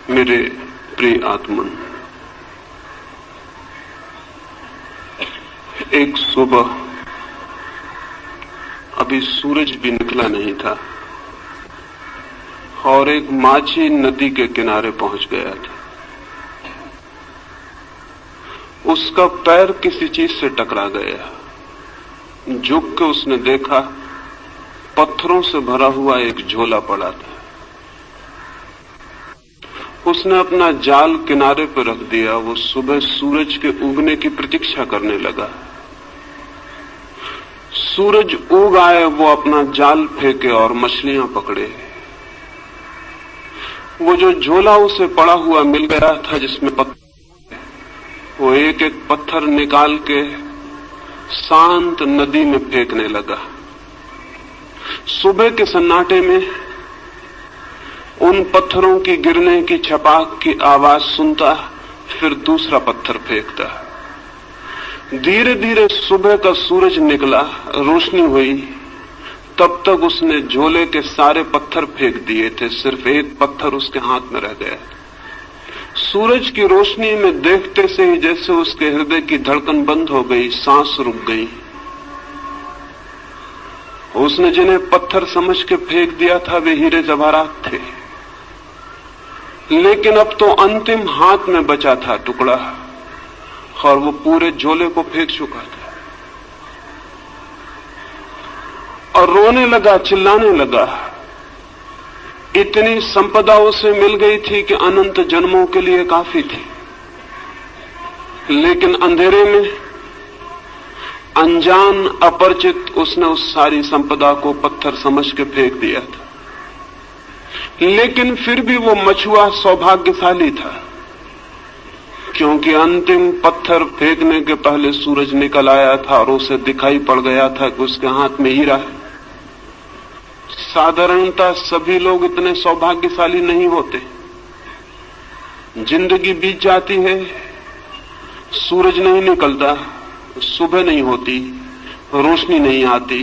मेरे प्रिय आत्मन, एक सुबह अभी सूरज भी निकला नहीं था और एक माझी नदी के किनारे पहुंच गया था। उसका पैर किसी चीज से टकरा गया। झुक के उसने देखा, पत्थरों से भरा हुआ एक झोला पड़ा था। उसने अपना जाल किनारे पर रख दिया। वो सुबह सूरज के उगने की प्रतीक्षा करने लगा। सूरज उग आए, वो अपना जाल फेंके और मछलियां पकड़े। वो जो झोला उसे पड़ा हुआ मिल गया था जिसमें पत्थर, वो एक एक पत्थर निकाल के शांत नदी में फेंकने लगा। सुबह के सन्नाटे में उन पत्थरों की गिरने की छपाक की आवाज सुनता, फिर दूसरा पत्थर फेंकता। धीरे धीरे सुबह का सूरज निकला, रोशनी हुई। तब तक उसने झोले के सारे पत्थर फेंक दिए थे, सिर्फ एक पत्थर उसके हाथ में रह गया। सूरज की रोशनी में देखते से ही जैसे उसके हृदय की धड़कन बंद हो गई, सांस रुक गई। उसने जिन्हें पत्थर समझ के फेंक दिया था वे हीरे जवाहरात थे, लेकिन अब तो अंतिम हाथ में बचा था टुकड़ा और वो पूरे झोले को फेंक चुका था। और रोने लगा, चिल्लाने लगा। इतनी संपदा उसे मिल गई थी कि अनंत जन्मों के लिए काफी थी, लेकिन अंधेरे में अनजान अपरिचित उसने उस सारी संपदा को पत्थर समझ के फेंक दिया था। लेकिन फिर भी वो मछुआ सौभाग्यशाली था, क्योंकि अंतिम पत्थर फेंकने के पहले सूरज निकल आया था और उसे दिखाई पड़ गया था कि उसके हाथ में हीरा है। साधारणतः सभी लोग इतने सौभाग्यशाली नहीं होते। जिंदगी बीत जाती है, सूरज नहीं निकलता, सुबह नहीं होती, रोशनी नहीं आती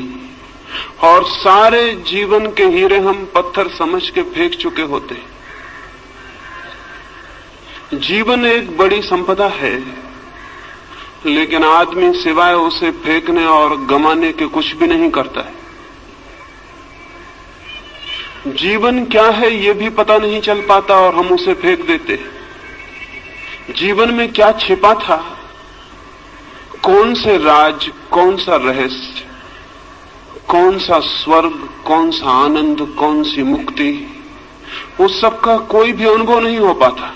और सारे जीवन के हीरे हम पत्थर समझ के फेंक चुके होते। जीवन एक बड़ी संपदा है, लेकिन आदमी सिवाय उसे फेंकने और गंवाने के कुछ भी नहीं करता है। जीवन क्या है ये भी पता नहीं चल पाता और हम उसे फेंक देते। जीवन में क्या छिपा था, कौन से राज, कौन सा रहस्य, कौन सा स्वर्ग, कौन सा आनंद, कौन सी मुक्ति, उस सब का कोई भी अनुभव नहीं हो पाता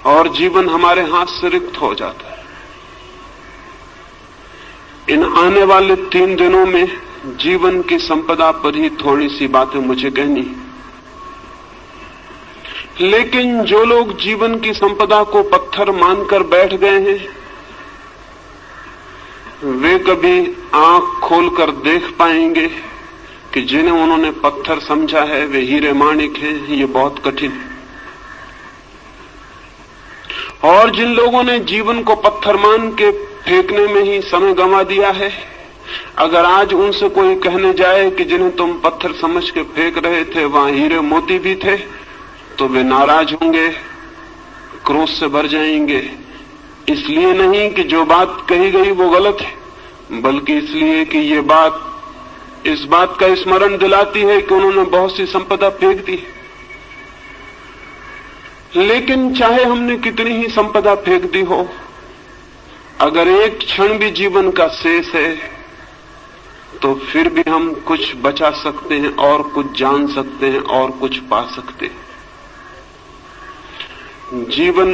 और जीवन हमारे हाथ से रिक्त हो जाता है। इन आने वाले 3 दिनों में जीवन की संपदा पर ही थोड़ी सी बातें मुझे कहनी। लेकिन जो लोग जीवन की संपदा को पत्थर मानकर बैठ गए हैं, वे कभी आंख खोलकर देख पाएंगे कि जिन्हें उन्होंने पत्थर समझा है वे हीरे माणिक हैं। ये बहुत कठिन है। और जिन लोगों ने जीवन को पत्थर मान के फेंकने में ही समय गंवा दिया है, अगर आज उनसे कोई कहने जाए कि जिन्हें तुम पत्थर समझ के फेंक रहे थे वहां हीरे मोती भी थे, तो वे नाराज होंगे, क्रोध से भर जाएंगे। इसलिए नहीं कि जो बात कही गई वो गलत है, बल्कि इसलिए कि ये बात इस बात का स्मरण दिलाती है कि उन्होंने बहुत सी संपदा फेंक दी। लेकिन चाहे हमने कितनी ही संपदा फेंक दी हो, अगर एक क्षण भी जीवन का शेष है तो फिर भी हम कुछ बचा सकते हैं और कुछ जान सकते हैं और कुछ पा सकते हैं। जीवन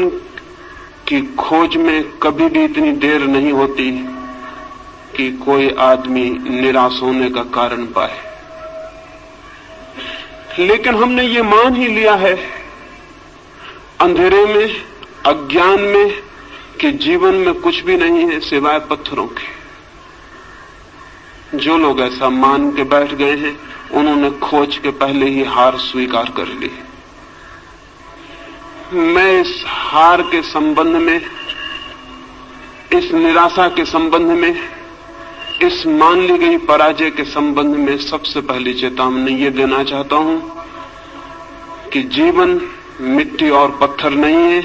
की खोज में कभी भी इतनी देर नहीं होती कि कोई आदमी निराश होने का कारण पाए। लेकिन हमने ये मान ही लिया है अंधेरे में, अज्ञान में, कि जीवन में कुछ भी नहीं है सिवाय पत्थरों के। जो लोग ऐसा मान के बैठ गए हैं उन्होंने खोज के पहले ही हार स्वीकार कर ली। मैं इस हार के संबंध में, इस निराशा के संबंध में, इस मान ली गई पराजय के संबंध में सबसे पहली चेतावनी ये देना चाहता हूं कि जीवन मिट्टी और पत्थर नहीं है।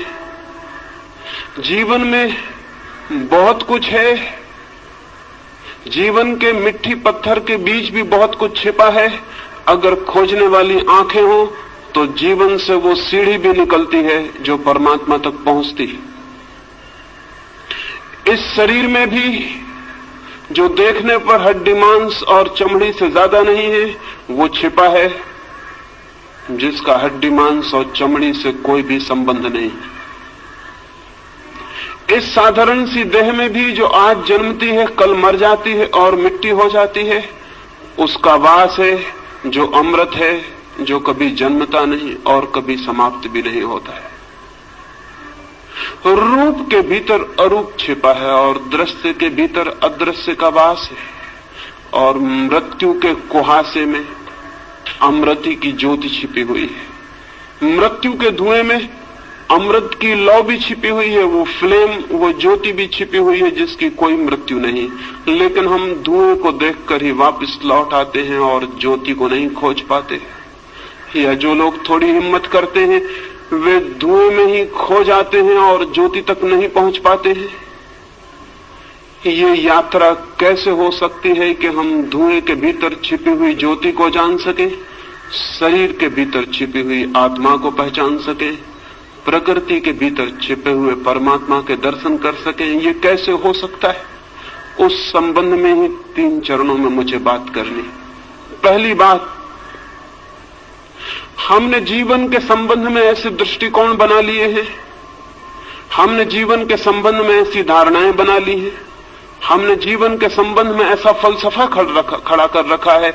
जीवन में बहुत कुछ है। जीवन के मिट्टी पत्थर के बीच भी बहुत कुछ छिपा है। अगर खोजने वाली आंखें हो तो जीवन से वो सीढ़ी भी निकलती है जो परमात्मा तक पहुंचती है। इस शरीर में भी जो देखने पर हड्डी मांस और चमड़ी से ज्यादा नहीं है, वो छिपा है जिसका हड्डी मांस और चमड़ी से कोई भी संबंध नहीं। इस साधारण सी देह में भी जो आज जन्मती है, कल मर जाती है और मिट्टी हो जाती है, उसका वास है जो अमृत है, जो कभी जन्मता नहीं और कभी समाप्त भी नहीं होता है। रूप के भीतर अरूप छिपा है और दृश्य के भीतर अदृश्य का वास है, और मृत्यु के कुहासे में अमृति की ज्योति छिपी हुई है। मृत्यु के धुएं में अमृत की लौ भी छिपी हुई है, वो फ्लेम, वो ज्योति भी छिपी हुई है जिसकी कोई मृत्यु नहीं। लेकिन हम धुएं को देखकर ही वापस लौट आते हैं और ज्योति को नहीं खोज पाते। या जो लोग थोड़ी हिम्मत करते हैं वे धुएं में ही खो जाते हैं और ज्योति तक नहीं पहुंच पाते हैं। ये यात्रा कैसे हो सकती है कि हम धुएं के भीतर छिपी हुई ज्योति को जान सकें, शरीर के भीतर छिपी हुई आत्मा को पहचान सकें, प्रकृति के भीतर छिपे हुए परमात्मा के दर्शन कर सकें? ये कैसे हो सकता है? उस संबंध में ही 3 चरणों में मुझे बात करनी। पहली बात, हमने जीवन के संबंध में ऐसे दृष्टिकोण बना लिए हैं, हमने जीवन के संबंध में ऐसी धारणाएं बना ली हैं, हमने जीवन के संबंध में ऐसा फलसफा खड़ा कर रखा है।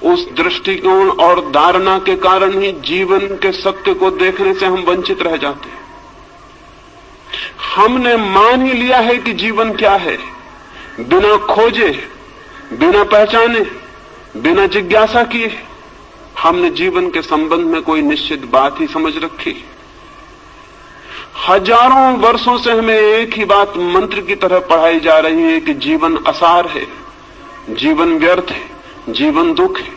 उस दृष्टिकोण और धारणा के कारण ही जीवन के सत्य को देखने से हम वंचित रह जाते हैं। हमने मान ही लिया है कि जीवन क्या है, बिना खोजे, बिना पहचाने, बिना जिज्ञासा किए हमने जीवन के संबंध में कोई निश्चित बात ही समझ रखी। हजारों वर्षों से हमें एक ही बात मंत्र की तरह पढ़ाई जा रही है कि जीवन असार है, जीवन व्यर्थ है, जीवन दुख है।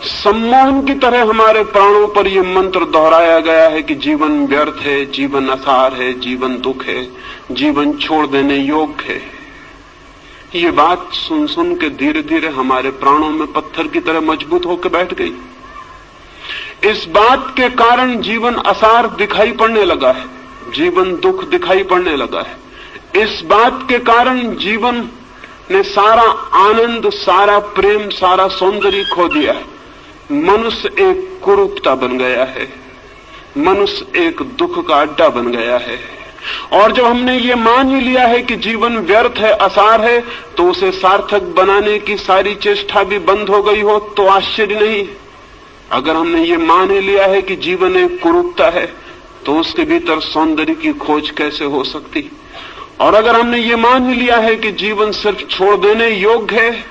सम्मोहन की तरह हमारे प्राणों पर यह मंत्र दोहराया गया है कि जीवन व्यर्थ है, जीवन असार है, जीवन दुख है, जीवन छोड़ देने योग्य है। ये बात सुन सुन के धीरे धीरे हमारे प्राणों में पत्थर की तरह मजबूत होकर बैठ गई। इस बात के कारण जीवन असार दिखाई पड़ने लगा है, जीवन दुख दिखाई पड़ने लगा है। इस बात के कारण जीवन ने सारा आनंद, सारा प्रेम, सारा सौंदर्य खो दिया है। मनुष्य एक कुरूपता बन गया है, मनुष्य एक दुख का अड्डा बन गया है। और जब हमने ये मान ही लिया है कि जीवन व्यर्थ है, असार है, तो उसे सार्थक बनाने की सारी चेष्टा भी बंद हो गई हो तो आश्चर्य नहीं। अगर हमने ये मान ही लिया है कि जीवन एक कुरूपता है तो उसके भीतर सौंदर्य की खोज कैसे हो सकती? और अगर हमने ये मान ही लिया है कि जीवन सिर्फ छोड़ देने योग्य है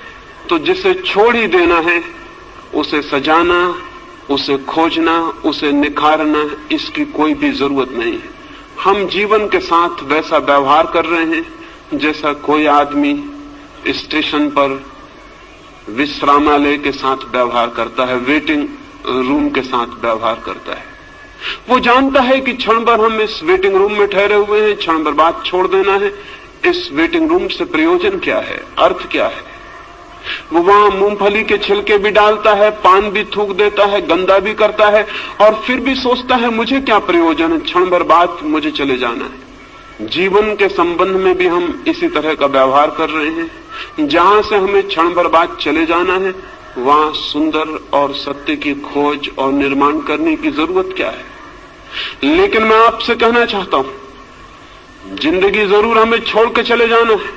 तो जिसे छोड़ ही देना है उसे सजाना, उसे खोजना, उसे निखारना, इसकी कोई भी जरूरत नहीं है। हम जीवन के साथ वैसा व्यवहार कर रहे हैं जैसा कोई आदमी स्टेशन पर विश्रामालय के साथ व्यवहार करता है, वेटिंग रूम के साथ व्यवहार करता है। वो जानता है कि क्षण भर हम इस वेटिंग रूम में ठहरे हुए हैं, क्षण भर बाद छोड़ देना है। इस वेटिंग रूम से प्रयोजन क्या है, अर्थ क्या है? वो वहां मूंगफली के छिलके भी डालता है, पान भी थूक देता है, गंदा भी करता है और फिर भी सोचता है मुझे क्या प्रयोजन है, क्षण भर बाद मुझे चले जाना है। जीवन के संबंध में भी हम इसी तरह का व्यवहार कर रहे हैं। जहां से हमें क्षण भर बाद चले जाना है वहां सुंदर और सत्य की खोज और निर्माण करने की जरूरत क्या है? लेकिन मैं आपसे कहना चाहता हूं, जिंदगी जरूर हमें छोड़ के चले जाना है,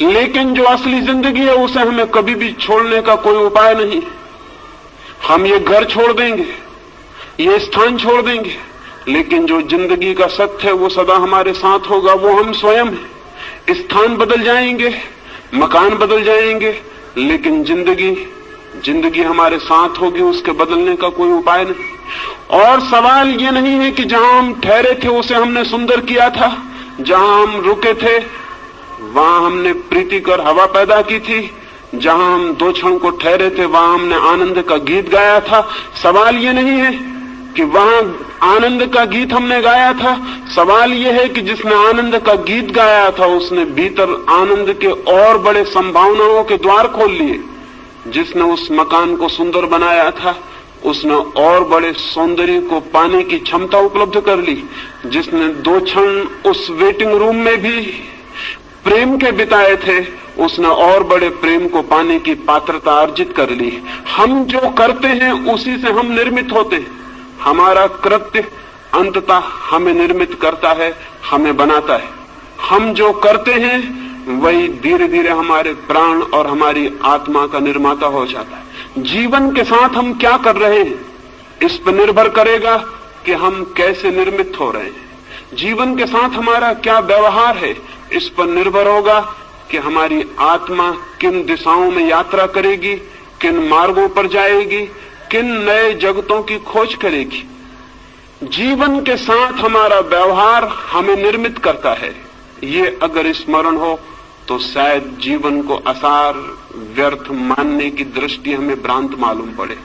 लेकिन जो असली जिंदगी है उसे हमें कभी भी छोड़ने का कोई उपाय नहीं। हम ये घर छोड़ देंगे, ये स्थान छोड़ देंगे, लेकिन जो जिंदगी का सत्य है वो सदा हमारे साथ होगा, वो हम स्वयं हैं। स्थान बदल जाएंगे, मकान बदल जाएंगे, लेकिन जिंदगी हमारे साथ होगी, उसके बदलने का कोई उपाय नहीं। और सवाल ये नहीं है कि जहां हम ठहरे थे उसे हमने सुंदर किया था, जहां हम रुके थे वहां हमने प्रीतिकर हवा पैदा की थी, जहां हम 2 क्षण को ठहरे थे वहां हमने आनंद का गीत गाया था। सवाल ये नहीं है कि वहां आनंद का गीत हमने गाया था। सवाल यह है कि जिसने आनंद का गीत गाया था उसने भीतर आनंद के और बड़े संभावनाओं के द्वार खोल लिए। जिसने उस मकान को सुंदर बनाया था उसने और बड़े सौंदर्य को पाने की क्षमता उपलब्ध कर ली। जिसने 2 क्षण उस वेटिंग रूम में भी प्रेम के बिताए थे उसने और बड़े प्रेम को पाने की पात्रता अर्जित कर ली। हम जो करते हैं उसी से हम निर्मित होते हैं। हमारा कृत्य अंततः हमें निर्मित करता है, हमें बनाता है। हम जो करते हैं वही धीरे धीरे हमारे प्राण और हमारी आत्मा का निर्माता हो जाता है। जीवन के साथ हम क्या कर रहे हैं इस पर निर्भर करेगा कि हम कैसे निर्मित हो रहे हैं। जीवन के साथ हमारा क्या व्यवहार है इस पर निर्भर होगा कि हमारी आत्मा किन दिशाओं में यात्रा करेगी, किन मार्गों पर जाएगी, किन नए जगतों की खोज करेगी। जीवन के साथ हमारा व्यवहार हमें निर्मित करता है। ये अगर स्मरण हो तो शायद जीवन को असार व्यर्थ मानने की दृष्टि हमें भ्रांत मालूम पड़े,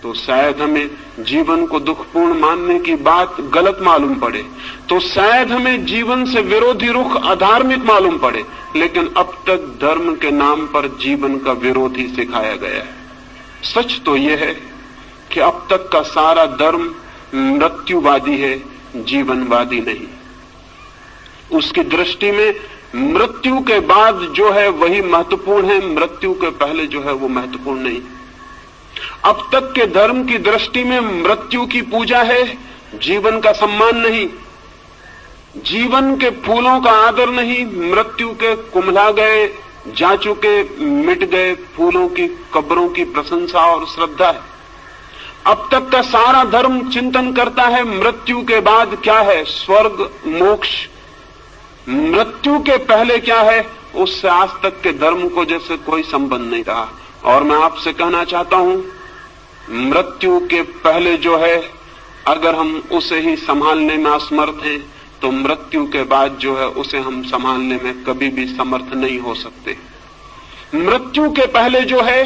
तो शायद हमें जीवन को दुखपूर्ण मानने की बात गलत मालूम पड़े, तो शायद हमें जीवन से विरोधी रुख अधार्मिक मालूम पड़े। लेकिन अब तक धर्म के नाम पर जीवन का विरोधी सिखाया गया है। सच तो यह है कि अब तक का सारा धर्म मृत्युवादी है, जीवनवादी नहीं। उसकी दृष्टि में मृत्यु के बाद जो है वही महत्वपूर्ण है, मृत्यु के पहले जो है वो महत्वपूर्ण नहीं। अब तक के धर्म की दृष्टि में मृत्यु की पूजा है, जीवन का सम्मान नहीं। जीवन के फूलों का आदर नहीं, मृत्यु के कुम्हला गए, जा चुके, मिट गए फूलों की कब्रों की प्रशंसा और श्रद्धा है। अब तक का सारा धर्म चिंतन करता है मृत्यु के बाद क्या है, स्वर्ग मोक्ष। मृत्यु के पहले क्या है उससे आज तक के धर्म को जैसे कोई संबंध नहीं रहा। और मैं आपसे कहना चाहता हूं मृत्यु के पहले जो है अगर हम उसे ही संभालने में असमर्थ हैं तो मृत्यु के बाद जो है उसे हम संभालने में कभी भी समर्थ नहीं हो सकते। मृत्यु के पहले जो है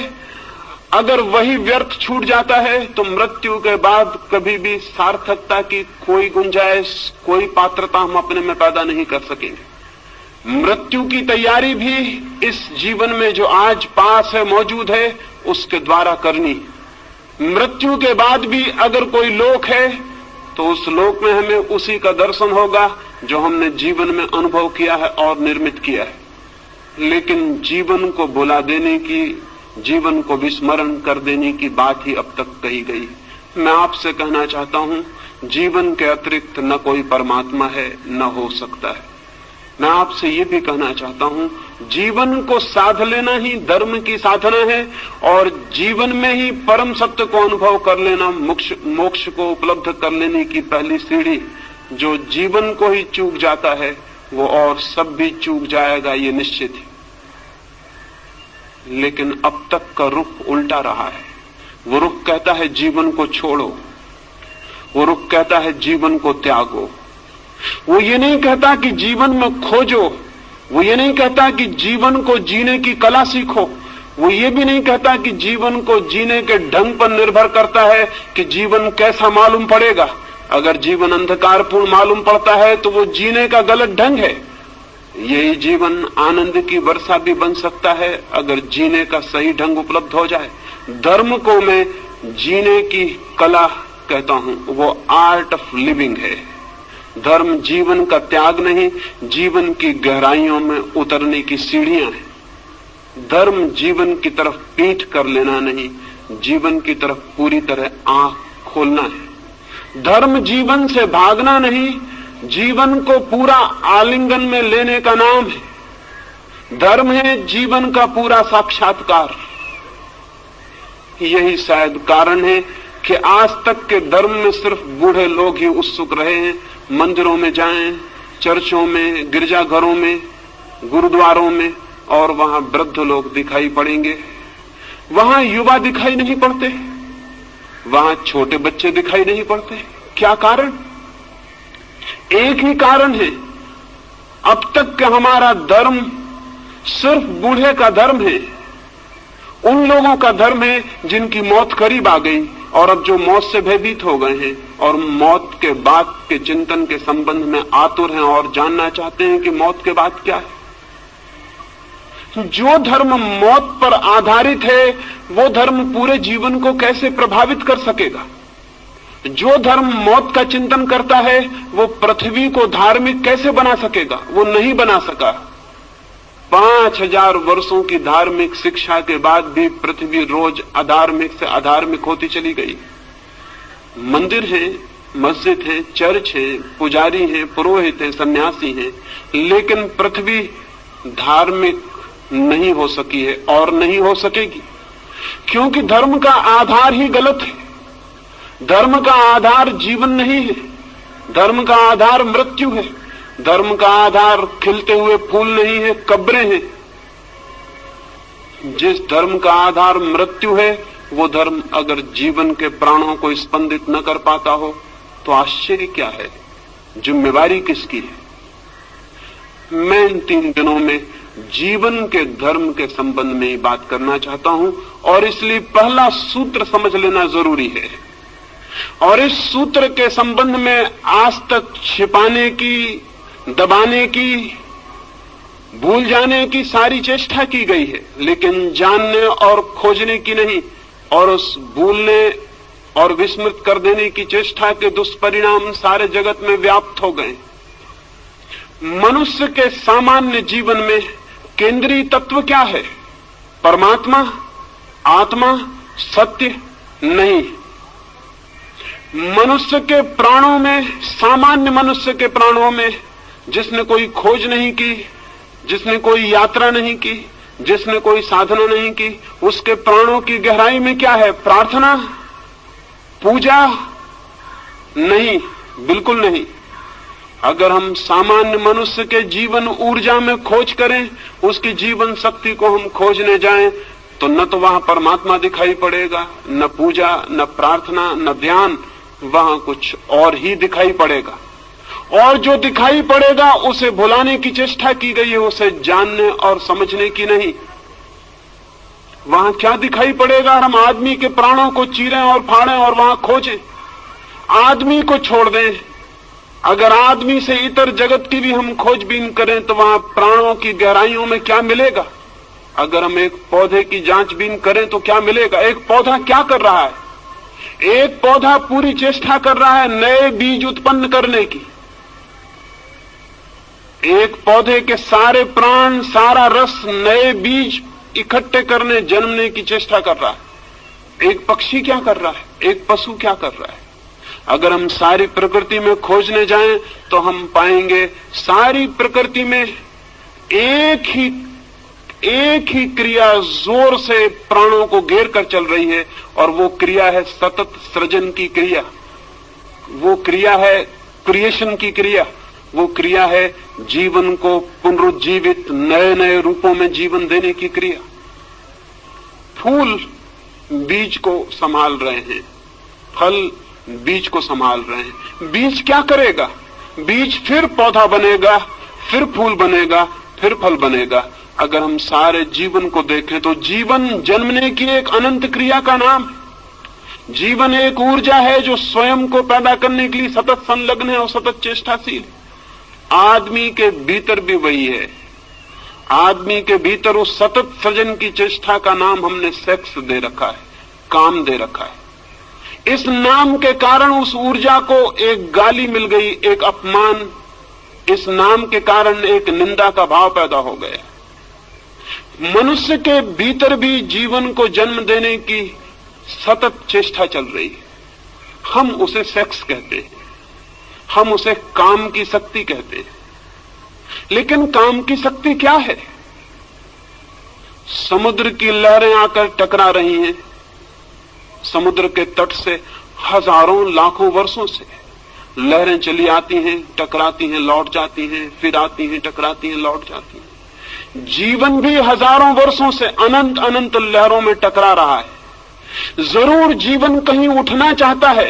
अगर वही व्यर्थ छूट जाता है तो मृत्यु के बाद कभी भी सार्थकता की कोई गुंजाइश, कोई पात्रता हम अपने में पैदा नहीं कर सकेंगे। मृत्यु की तैयारी भी इस जीवन में जो आज पास है, मौजूद है, उसके द्वारा करनी। मृत्यु के बाद भी अगर कोई लोक है तो उस लोक में हमें उसी का दर्शन होगा जो हमने जीवन में अनुभव किया है और निर्मित किया है। लेकिन जीवन को भुला देने की, जीवन को विस्मरण कर देने की बात ही अब तक कही गई। मैं आपसे कहना चाहता हूं जीवन के अतिरिक्त न कोई परमात्मा है, न हो सकता है। मैं आपसे ये भी कहना चाहता हूं जीवन को साध लेना ही धर्म की साधना है और जीवन में ही परम सत्य को अनुभव कर लेना मोक्ष को उपलब्ध कर लेने की पहली सीढ़ी। जो जीवन को ही चूक जाता है वो और सब भी चूक जाएगा, ये निश्चित है। लेकिन अब तक का रुख उल्टा रहा है। वो रुख कहता है जीवन को छोड़ो, वो रुख कहता है जीवन को त्यागो। वो ये नहीं कहता कि जीवन में खोजो, वो ये नहीं कहता कि जीवन को जीने की कला सीखो, वो ये भी नहीं कहता कि जीवन को जीने के ढंग पर निर्भर करता है कि जीवन कैसा मालूम पड़ेगा। अगर जीवन अंधकारपूर्ण मालूम पड़ता है तो वो जीने का गलत ढंग है। यही जीवन आनंद की वर्षा भी बन सकता है अगर जीने का सही ढंग उपलब्ध हो जाए। धर्म को मैं जीने की कला कहता हूं, वो आर्ट ऑफ लिविंग है। धर्म जीवन का त्याग नहीं, जीवन की गहराइयों में उतरने की सीढ़ियां हैं। धर्म जीवन की तरफ पीठ कर लेना नहीं, जीवन की तरफ पूरी तरह आंख खोलना है। धर्म जीवन से भागना नहीं, जीवन को पूरा आलिंगन में लेने का नाम है। धर्म है जीवन का पूरा साक्षात्कार। यही शायद कारण है कि आज तक के धर्म में सिर्फ बूढ़े लोग ही उत्सुक रहे हैं। मंदिरों में जाएं, चर्चों में, गिरजाघरों में, गुरुद्वारों में, और वहां वृद्ध लोग दिखाई पड़ेंगे। वहां युवा दिखाई नहीं पड़ते, वहां छोटे बच्चे दिखाई नहीं पड़ते। क्या कारण? एक ही कारण है, अब तक का हमारा धर्म सिर्फ बूढ़े का धर्म है, उन लोगों का धर्म है जिनकी मौत करीब आ गई, और अब जो मौत से भयभीत हो गए हैं और मौत के बाद के चिंतन के संबंध में आतुर हैं और जानना चाहते हैं कि मौत के बाद क्या है। जो धर्म मौत पर आधारित है वो धर्म पूरे जीवन को कैसे प्रभावित कर सकेगा? जो धर्म मौत का चिंतन करता है वो पृथ्वी को धार्मिक कैसे बना सकेगा? वो नहीं बना सका। 5000 वर्षों की धार्मिक शिक्षा के बाद भी पृथ्वी रोज अधार्मिक से अधार्मिक होती चली गई। मंदिर है, मस्जिद है, चर्च है, पुजारी हैं, पुरोहित हैं, सन्यासी हैं, लेकिन पृथ्वी धार्मिक नहीं हो सकी है और नहीं हो सकेगी, क्योंकि धर्म का आधार ही गलत है। धर्म का आधार जीवन नहीं है, धर्म का आधार मृत्यु है, धर्म का आधार खिलते हुए फूल नहीं है, कब्रें हैं। जिस धर्म का आधार मृत्यु है वो धर्म अगर जीवन के प्राणों को स्पंदित न कर पाता हो तो आश्चर्य क्या है? जिम्मेवारी किसकी है? मैं इन 3 दिनों में जीवन के धर्म के संबंध में ही बात करना चाहता हूं और इसलिए पहला सूत्र समझ लेना जरूरी है। और इस सूत्र के संबंध में आज तक छिपाने की, दबाने की, भूल जाने की सारी चेष्टा की गई है, लेकिन जानने और खोजने की नहीं। और उस भूलने और विस्मृत कर देने की चेष्टा के दुष्परिणाम सारे जगत में व्याप्त हो गए। मनुष्य के सामान्य जीवन में केंद्रीय तत्व क्या है? परमात्मा, आत्मा, सत्य नहीं। मनुष्य के प्राणों में, सामान्य मनुष्य के प्राणों में, जिसने कोई खोज नहीं की, जिसने कोई यात्रा नहीं की, जिसने कोई साधना नहीं की, उसके प्राणों की गहराई में क्या है? प्रार्थना, पूजा? नहीं, बिल्कुल नहीं। अगर हम सामान्य मनुष्य के जीवन ऊर्जा में खोज करें, उसकी जीवन शक्ति को हम खोजने जाएं, तो न तो वहां परमात्मा दिखाई पड़ेगा, न पूजा, न प्रार्थना, न ध्यान, वहां कुछ और ही दिखाई पड़ेगा। और जो दिखाई पड़ेगा उसे भुलाने की चेष्टा की गई है, उसे जानने और समझने की नहीं। वहां क्या दिखाई पड़ेगा? हम आदमी के प्राणों को चीरें और फाड़ें और वहां खोजें। आदमी को छोड़ दें, अगर आदमी से इतर जगत की भी हम खोजबीन करें तो वहां प्राणों की गहराइयों में क्या मिलेगा? अगर हम एक पौधे की जांचबीन करें तो क्या मिलेगा? एक पौधा क्या कर रहा है? एक पौधा पूरी चेष्टा कर रहा है नए बीज उत्पन्न करने की। एक पौधे के सारे प्राण, सारा रस नए बीज इकट्ठे करने, जन्मने की चेष्टा कर रहा है। एक पक्षी क्या कर रहा है? एक पशु क्या कर रहा है? अगर हम सारी प्रकृति में खोजने जाएं तो हम पाएंगे सारी प्रकृति में एक ही क्रिया जोर से प्राणों को घेर कर चल रही है, और वो क्रिया है सतत सृजन की क्रिया, वो क्रिया है क्रिएशन की क्रिया, वो क्रिया है जीवन को पुनरुज्जीवित नए नए रूपों में जीवन देने की क्रिया। फूल बीज को संभाल रहे हैं, फल बीज को संभाल रहे हैं। बीज क्या करेगा? बीज फिर पौधा बनेगा, फिर फूल बनेगा, फिर फल बनेगा। अगर हम सारे जीवन को देखें तो जीवन जन्मने की एक अनंत क्रिया का नाम है। जीवन एक ऊर्जा है जो स्वयं को पैदा करने के लिए सतत संलग्न है और सतत चेष्टाशील है। आदमी के भीतर भी वही है। आदमी के भीतर उस सतत सृजन की चेष्टा का नाम हमने सेक्स दे रखा है, काम दे रखा है। इस नाम के कारण उस ऊर्जा को एक गाली मिल गई, एक अपमान। इस नाम के कारण एक निंदा का भाव पैदा हो गया। मनुष्य के भीतर भी जीवन को जन्म देने की सतत चेष्टा चल रही है। हम उसे सेक्स कहते हैं, हम उसे काम की शक्ति कहते हैं। लेकिन काम की शक्ति क्या है? समुद्र की लहरें आकर टकरा रही हैं। समुद्र के तट से हजारों लाखों वर्षों से लहरें चली आती हैं, टकराती हैं, लौट जाती हैं, फिर आती हैं, टकराती हैं, लौट जाती हैं। जीवन भी हजारों वर्षों से अनंत अनंत लहरों में टकरा रहा है। जरूर जीवन कहीं उठना चाहता है।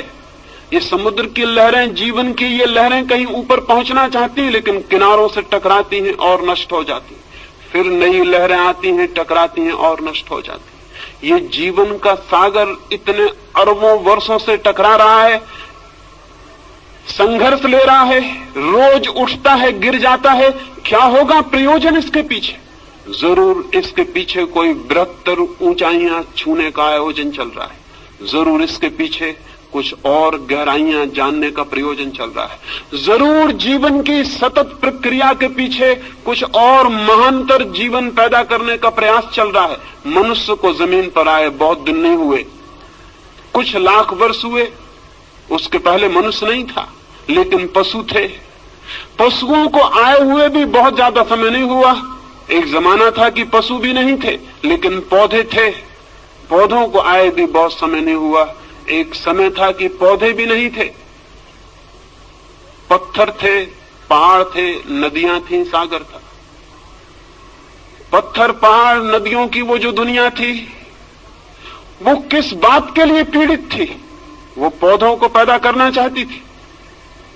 ये समुद्र की लहरें, जीवन की ये लहरें कहीं ऊपर पहुंचना चाहती हैं, लेकिन किनारों से टकराती हैं और नष्ट हो जाती हैं। फिर नई लहरें आती हैं, टकराती हैं और नष्ट हो जाती हैं। ये जीवन का सागर इतने अरबों वर्षों से टकरा रहा है, संघर्ष ले रहा है, रोज उठता है, गिर जाता है। क्या होगा प्रयोजन इसके पीछे? जरूर इसके पीछे कोई बृहत्तर ऊंचाइयां छूने का आयोजन चल रहा है। जरूर इसके पीछे कुछ और गहराइयां जानने का प्रयोजन चल रहा है। जरूर जीवन की सतत प्रक्रिया के पीछे कुछ और महानतर जीवन पैदा करने का प्रयास चल रहा है। मनुष्य को जमीन पर आए बहुत दिन नहीं हुए, कुछ लाख वर्ष हुए। उसके पहले मनुष्य नहीं था, लेकिन पशु थे। पशुओं को आए हुए भी बहुत ज्यादा समय नहीं हुआ। एक जमाना था कि पशु भी नहीं थे, लेकिन पौधे थे। पौधों को आए भी बहुत समय नहीं हुआ। एक समय था कि पौधे भी नहीं थे, पत्थर थे, पहाड़ थे, नदियां थी, सागर था। पत्थर, पहाड़, नदियों की वो जो दुनिया थी, वो किस बात के लिए पीड़ित थी? वो पौधों को पैदा करना चाहती थी।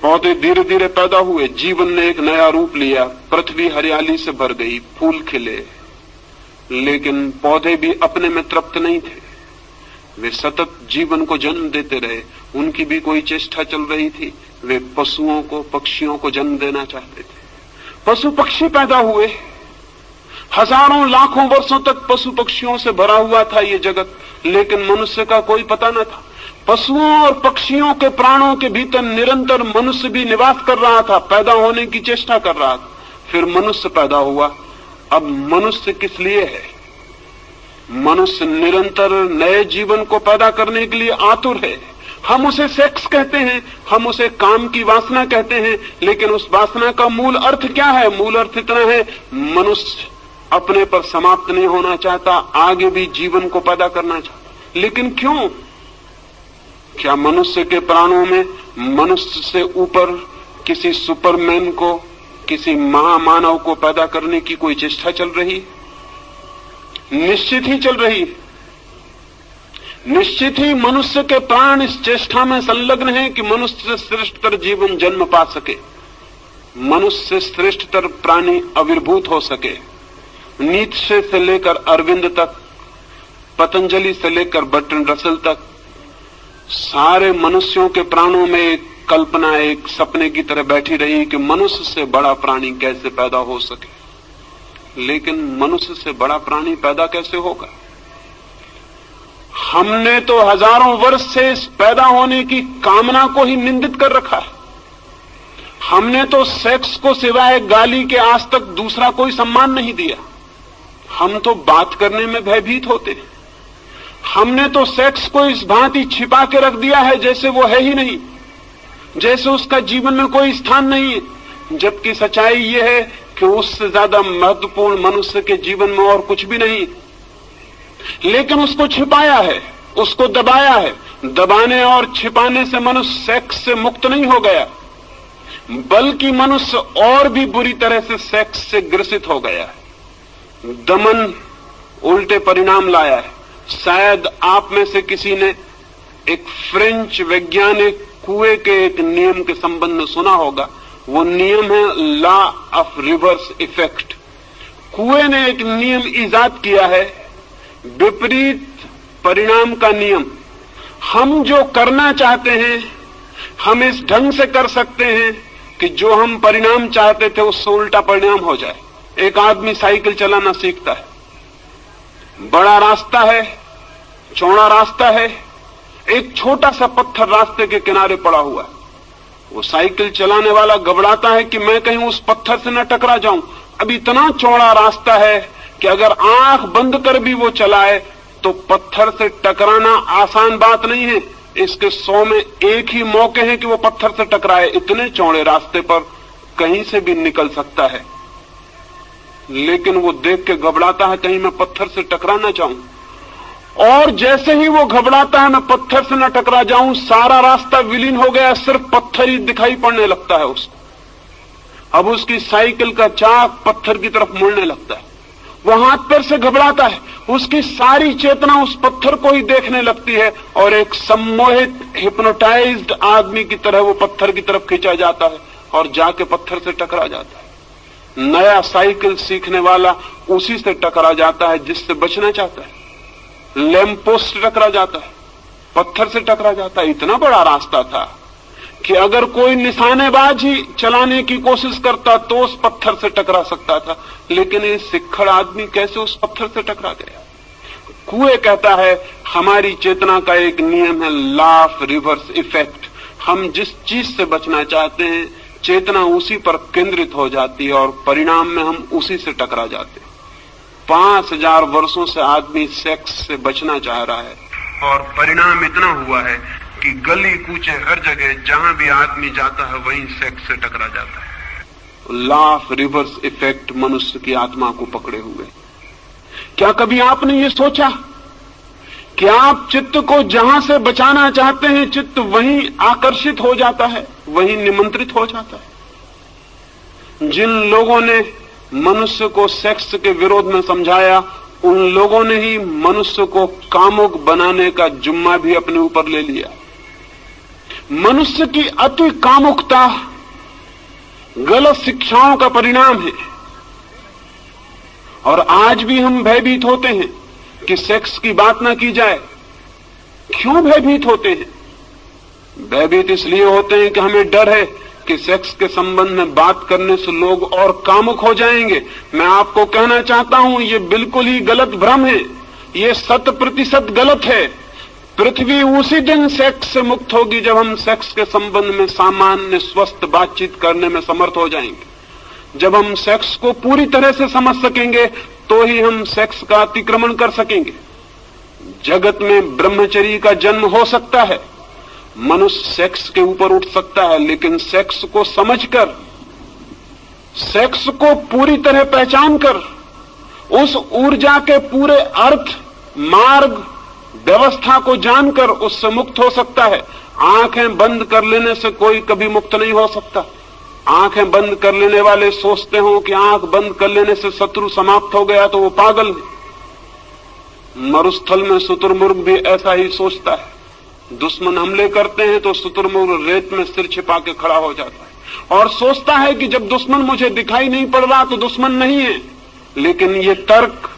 पौधे धीरे धीरे पैदा हुए, जीवन ने एक नया रूप लिया, पृथ्वी हरियाली से भर गई, फूल खिले। लेकिन पौधे भी अपने में तृप्त नहीं थे। वे सतत जीवन को जन्म देते रहे। उनकी भी कोई चेष्टा चल रही थी। वे पशुओं को, पक्षियों को जन्म देना चाहते थे। पशु पक्षी पैदा हुए। हजारों लाखों वर्षों तक पशु पक्षियों से भरा हुआ था ये जगत, लेकिन मनुष्य का कोई पता न था। पशुओं और पक्षियों के प्राणों के भीतर निरंतर मनुष्य भी निवास कर रहा था, पैदा होने की चेष्टा कर रहा था। फिर मनुष्य पैदा हुआ। अब मनुष्य किस लिए है? मनुष्य निरंतर नए जीवन को पैदा करने के लिए आतुर है। हम उसे सेक्स कहते हैं, हम उसे काम की वासना कहते हैं, लेकिन उस वासना का मूल अर्थ क्या है? मूल अर्थ इतना है, मनुष्य अपने पर समाप्त नहीं होना चाहता, आगे भी जीवन को पैदा करना चाहता। लेकिन क्यों? क्या मनुष्य के प्राणों में मनुष्य से ऊपर किसी सुपरमैन को, किसी महामानव को पैदा करने की कोई चेष्टा चल रही है? निश्चित ही चल रही है। निश्चित ही मनुष्य के प्राण इस चेष्टा में संलग्न है कि मनुष्य से श्रेष्ठतर जीवन जन्म पा सके, मनुष्य से श्रेष्ठतर प्राणी आविर्भूत हो सके। नीत्शे से लेकर अरविंद तक, पतंजलि से लेकर बर्ट्रैंड रसेल तक, सारे मनुष्यों के प्राणों में एक कल्पना, एक सपने की तरह बैठी रही कि मनुष्य से बड़ा प्राणी कैसे पैदा हो सके। लेकिन मनुष्य से बड़ा प्राणी पैदा कैसे होगा? हमने तो हजारों वर्ष से इस पैदा होने की कामना को ही निंदित कर रखा है। हमने तो सेक्स को सिवाय गाली के आज तक दूसरा कोई सम्मान नहीं दिया। हम तो बात करने में भयभीत होते हैं। हमने तो सेक्स को इस भांति छिपा के रख दिया है जैसे वो है ही नहीं, जैसे उसका जीवन में कोई स्थान नहीं है। जबकि सच्चाई ये है कि उससे ज्यादा महत्वपूर्ण मनुष्य के जीवन में और कुछ भी नहीं, लेकिन उसको छिपाया है, उसको दबाया है। दबाने और छिपाने से मनुष्य सेक्स से मुक्त नहीं हो गया, बल्कि मनुष्य और भी बुरी तरह से सेक्स से ग्रसित हो गया है। दमन उल्टे परिणाम लाया है। शायद आप में से किसी ने एक फ्रेंच वैज्ञानिक कुएं के एक नियम के संबंध में सुना होगा। वो नियम है लॉ ऑफ रिवर्स इफेक्ट। कुएं ने एक नियम इजाद किया है, विपरीत परिणाम का नियम। हम जो करना चाहते हैं हम इस ढंग से कर सकते हैं कि जो हम परिणाम चाहते थे उससे उल्टा परिणाम हो जाए। एक आदमी साइकिल चलाना सीखता है, बड़ा रास्ता है, चौड़ा रास्ता है, एक छोटा सा पत्थर रास्ते के किनारे पड़ा हुआ है। वो साइकिल चलाने वाला घबराता है कि मैं कहीं उस पत्थर से न टकरा जाऊं। अब इतना चौड़ा रास्ता है कि अगर आंख बंद कर भी वो चलाए तो पत्थर से टकराना आसान बात नहीं है। इसके 100 में एक ही मौके हैं कि वो पत्थर से टकराए। इतने चौड़े रास्ते पर कहीं से भी निकल सकता है, लेकिन वो देख के घबराता है कहीं मैं पत्थर से टकरा ना जाऊं। और जैसे ही वो घबराता है मैं पत्थर से न टकरा जाऊं, सारा रास्ता विलीन हो गया, सिर्फ पत्थर ही दिखाई पड़ने लगता है उसको। अब उसकी साइकिल का चाक पत्थर की तरफ मुड़ने लगता है। वो हाथ पैर से घबराता है, उसकी सारी चेतना उस पत्थर को ही देखने लगती है और एक सम्मोहित हिप्नोटाइज्ड आदमी की तरह वो पत्थर की तरफ खींचा जाता है और जाके पत्थर से टकरा जाता है। नया साइकिल सीखने वाला उसी से टकरा जाता है जिससे बचना चाहता है। लैंप पोस्ट से टकरा जाता है, पत्थर से टकरा जाता है। इतना बड़ा रास्ता था कि अगर कोई निशानेबाज ही चलाने की कोशिश करता तो उस पत्थर से टकरा सकता था, लेकिन ये सिक्खड़ आदमी कैसे उस पत्थर से टकरा गया। कुएं कहता है हमारी चेतना का एक नियम है, लॉ ऑफ रिवर्स इफेक्ट। हम जिस चीज से बचना चाहते हैं चेतना उसी पर केंद्रित हो जाती है और परिणाम में हम उसी से टकरा जाते हैं। 5000 वर्षों से आदमी सेक्स से बचना चाह रहा है और परिणाम इतना हुआ है कि गली कूचे हर जगह जहां भी आदमी जाता है वहीं सेक्स से टकरा जाता है। लॉ ऑफ रिवर्स इफेक्ट मनुष्य की आत्मा को पकड़े हुए। क्या कभी आपने ये सोचा कि आप चित्त को जहां से बचाना चाहते हैं चित्त वहीं आकर्षित हो जाता है, वहीं निमंत्रित हो जाता है। जिन लोगों ने मनुष्य को सेक्स के विरोध में समझाया उन लोगों ने ही मनुष्य को कामुक बनाने का जुम्मा भी अपने ऊपर ले लिया। मनुष्य की अति कामुकता गलत शिक्षाओं का परिणाम है और आज भी हम भयभीत होते हैं कि सेक्स की बात ना की जाए। क्यों भयभीत होते हैं? भयभीत इसलिए होते हैं कि हमें डर है कि सेक्स के संबंध में बात करने से लोग और कामुक हो जाएंगे। मैं आपको कहना चाहता हूं ये बिल्कुल ही गलत भ्रम है, ये 100% गलत है। पृथ्वी उसी दिन सेक्स से मुक्त होगी जब हम सेक्स के संबंध में सामान्य स्वस्थ बातचीत करने में समर्थ हो जाएंगे। जब हम सेक्स को पूरी तरह से समझ सकेंगे तो ही हम सेक्स का अतिक्रमण कर सकेंगे। जगत में ब्रह्मचर्य का जन्म हो सकता है, मनुष्य सेक्स के ऊपर उठ सकता है, लेकिन सेक्स को समझकर, सेक्स को पूरी तरह पहचान कर, उस ऊर्जा के पूरे अर्थ, मार्ग, व्यवस्था को जानकर उससे मुक्त हो सकता है। आंखें बंद कर लेने से कोई कभी मुक्त नहीं हो सकता। आंखें बंद कर लेने वाले सोचते हो कि आंख बंद कर लेने से शत्रु समाप्त हो गया तो वो पागल है। मरुस्थल में शुतुरमुर्ग भी ऐसा ही सोचता है। दुश्मन हमले करते हैं तो शुतुरमुर्ग रेत में सिर छिपा के खड़ा हो जाता है और सोचता है कि जब दुश्मन मुझे दिखाई नहीं पड़ रहा तो दुश्मन नहीं है। लेकिन ये तर्क,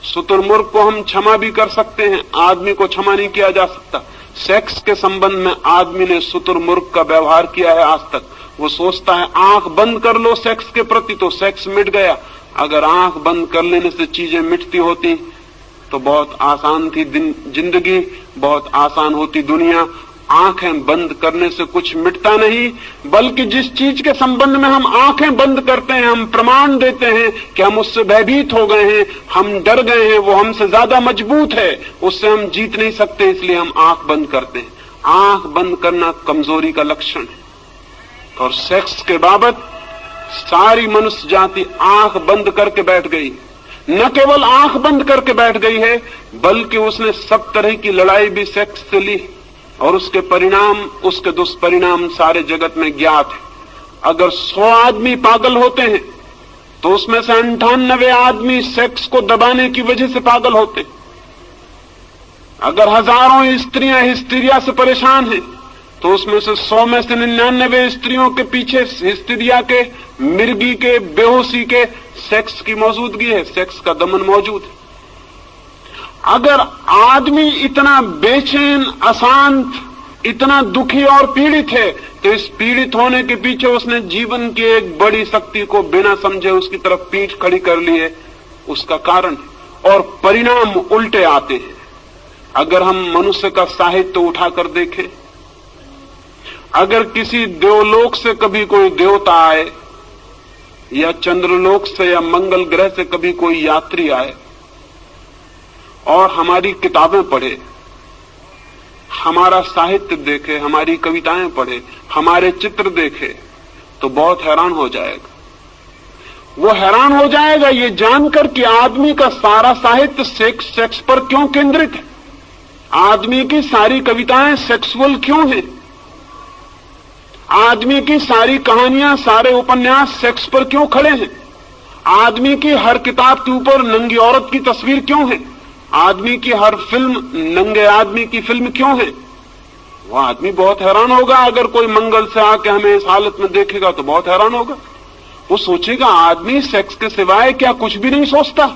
शुतुरमुर्ग को हम क्षमा भी कर सकते हैं, आदमी को क्षमा नहीं किया जा सकता। सेक्स के संबंध में आदमी ने शुतुरमुर्ग का व्यवहार किया है आज तक। वो सोचता है आंख बंद कर लो सेक्स के प्रति तो सेक्स मिट गया। अगर आंख बंद कर लेने से चीजें मिटती होती तो बहुत आसान थी जिंदगी, बहुत आसान होती दुनिया। आंखें बंद करने से कुछ मिटता नहीं, बल्कि जिस चीज के संबंध में हम आंखें बंद करते हैं, हम प्रमाण देते हैं कि हम उससे भयभीत हो गए हैं, हम डर गए हैं, वो हमसे ज्यादा मजबूत है, उससे हम जीत नहीं सकते, इसलिए हम आंख बंद करते हैं। आंख बंद करना कमजोरी का लक्षण है। और सेक्स के बाबत सारी मनुष्य जाति आंख बंद करके बैठ गई। न केवल आंख बंद करके बैठ गई है, बल्कि उसने सब तरह की लड़ाई भी सेक्स से ली और उसके परिणाम, उसके दुष्परिणाम सारे जगत में ज्ञात है। अगर 100 आदमी पागल होते हैं तो उसमें से 98 आदमी सेक्स को दबाने की वजह से पागल होते हैं। अगर हजारों स्त्रियां हिस्टीरिया से परेशान हैं तो उसमें से 100 में से 99 स्त्रियों के पीछे हिस्टीरिया के, मिर्गी के, बेहोशी के सेक्स की मौजूदगी है, सेक्स का दमन मौजूद है। अगर आदमी इतना बेचैन, अशांत, इतना दुखी और पीड़ित है तो इस पीड़ित होने के पीछे उसने जीवन की एक बड़ी शक्ति को बिना समझे उसकी तरफ पीठ खड़ी कर ली है, उसका कारण है। और परिणाम उल्टे आते हैं। अगर हम मनुष्य का साहित्य उठाकर देखें, अगर किसी देवलोक से कभी कोई देवता आए या चंद्रलोक से या मंगल ग्रह से कभी कोई यात्री आए और हमारी किताबें पढ़े, हमारा साहित्य देखे, हमारी कविताएं पढ़े, हमारे चित्र देखे, तो बहुत हैरान हो जाएगा। वो हैरान हो जाएगा ये जानकर कि आदमी का सारा साहित्य सेक्स पर क्यों केंद्रित है, आदमी की सारी कविताएं सेक्सुअल क्यों हैं, आदमी की सारी कहानियां, सारे उपन्यास सेक्स पर क्यों खड़े हैं, आदमी की हर किताब के ऊपर नंगी औरत की तस्वीर क्यों है, आदमी की हर फिल्म नंगे आदमी की फिल्म क्यों है। वो आदमी बहुत हैरान होगा। अगर कोई मंगल से आके हमें इस हालत में देखेगा तो बहुत हैरान होगा। वो सोचेगा आदमी सेक्स के सिवाय क्या कुछ भी नहीं सोचता।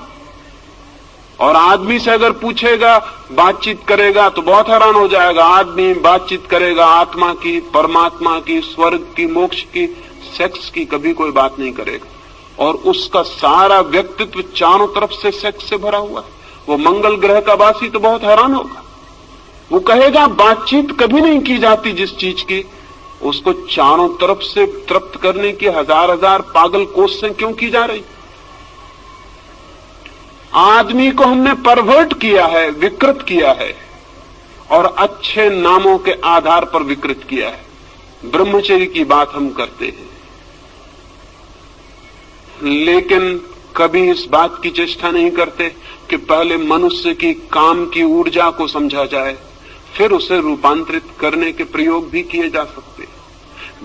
और आदमी से अगर पूछेगा, बातचीत करेगा तो बहुत हैरान हो जाएगा। आदमी बातचीत करेगा आत्मा की, परमात्मा की, स्वर्ग की, मोक्ष की, सेक्स की कभी कोई बात नहीं करेगा। और उसका सारा व्यक्तित्व चारों तरफ से सेक्स से भरा हुआ है। वो मंगल ग्रह का वासी तो बहुत हैरान होगा। वो कहेगा बातचीत कभी नहीं की जाती जिस चीज की, उसको चारों तरफ से तृप्त करने की हजार हजार पागल कोशिशें क्यों की जा रही। आदमी को हमने परवर्ट किया है, विकृत किया है, और अच्छे नामों के आधार पर विकृत किया है। ब्रह्मचर्य की बात हम करते हैं, लेकिन कभी इस बात की चेष्टा नहीं करते कि पहले मनुष्य की काम की ऊर्जा को समझा जाए, फिर उसे रूपांतरित करने के प्रयोग भी किए जा सकते।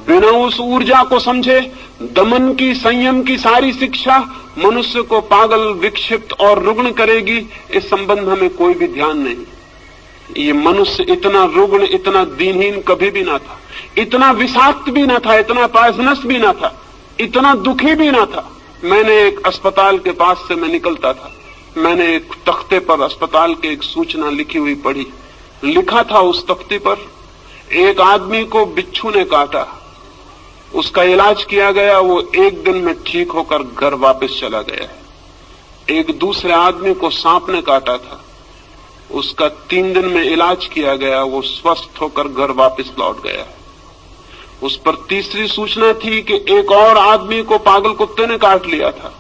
बिना उस ऊर्जा को समझे दमन की, संयम की सारी शिक्षा मनुष्य को पागल, विक्षिप्त और रुग्ण करेगी। इस संबंध में कोई भी ध्यान नहीं। ये मनुष्य इतना रुग्ण, इतना दीनहीन कभी भी ना था, इतना विषाक्त भी ना था, इतना पॉइजनस भी ना था, इतना दुखी भी ना था। मैंने एक अस्पताल के पास से मैं निकलता था, मैंने एक तख्ते पर अस्पताल की एक सूचना लिखी हुई पढ़ी। लिखा था उस तख्ते पर, एक आदमी को बिच्छू ने काटा, उसका इलाज किया गया, वो 1 दिन में ठीक होकर घर वापस चला गया है। एक दूसरे आदमी को सांप ने काटा था, उसका 3 दिन में इलाज किया गया, वो स्वस्थ होकर घर वापस लौट गया है। उस पर तीसरी सूचना थी कि एक और आदमी को पागल कुत्ते ने काट लिया था,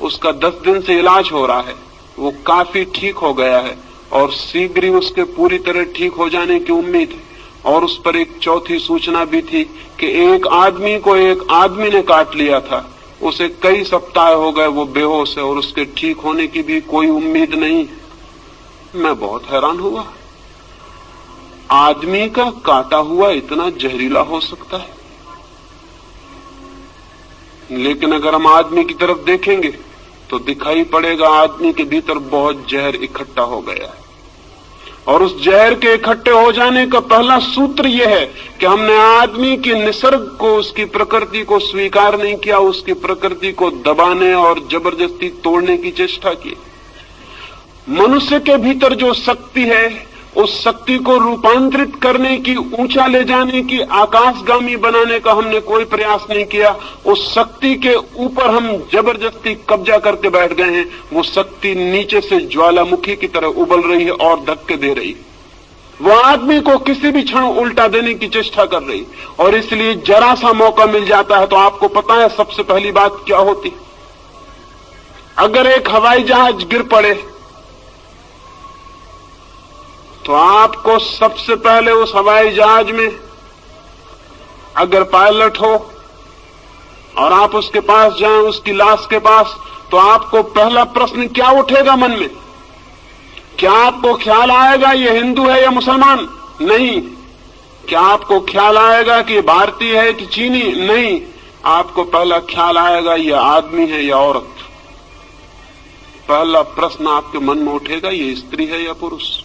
उसका 10 दिन से इलाज हो रहा है, वो काफी ठीक हो गया है और शीघ्र ही उसके पूरी तरह ठीक हो जाने की उम्मीद है। और उस पर एक चौथी सूचना भी थी कि एक आदमी को एक आदमी ने काट लिया था, उसे कई सप्ताह हो गए, वो बेहोश है और उसके ठीक होने की भी कोई उम्मीद नहीं। मैं बहुत हैरान हुआ, आदमी का काटा हुआ इतना जहरीला हो सकता है। लेकिन अगर हम आदमी की तरफ देखेंगे तो दिखाई पड़ेगा आदमी के भीतर बहुत जहर इकट्ठा हो गया है। और उस जहर के इकट्ठे हो जाने का पहला सूत्र यह है कि हमने आदमी के निसर्ग को, उसकी प्रकृति को स्वीकार नहीं किया, उसकी प्रकृति को दबाने और जबरदस्ती तोड़ने की चेष्टा की। मनुष्य के भीतर जो शक्ति है, उस शक्ति को रूपांतरित करने की, ऊंचा ले जाने की, आकाशगामी बनाने का हमने कोई प्रयास नहीं किया। उस शक्ति के ऊपर हम जबरदस्ती कब्जा करके बैठ गए हैं। वो शक्ति नीचे से ज्वालामुखी की तरह उबल रही है और धक्के दे रही है। वो आदमी को किसी भी क्षण उल्टा देने की चेष्टा कर रही, और इसलिए जरा सा मौका मिल जाता है तो आपको पता है सबसे पहली बात क्या होती। अगर एक हवाई जहाज गिर पड़े तो आपको सबसे पहले उस हवाई जहाज में अगर पायलट हो और आप उसके पास जाएं, उसकी लाश के पास, तो आपको पहला प्रश्न क्या उठेगा मन में? क्या आपको ख्याल आएगा ये हिंदू है या मुसलमान? नहीं। क्या आपको ख्याल आएगा कि ये भारतीय है कि चीनी? नहीं। आपको पहला ख्याल आएगा ये आदमी है या औरत। पहला प्रश्न आपके मन में उठेगा ये स्त्री है या पुरुष।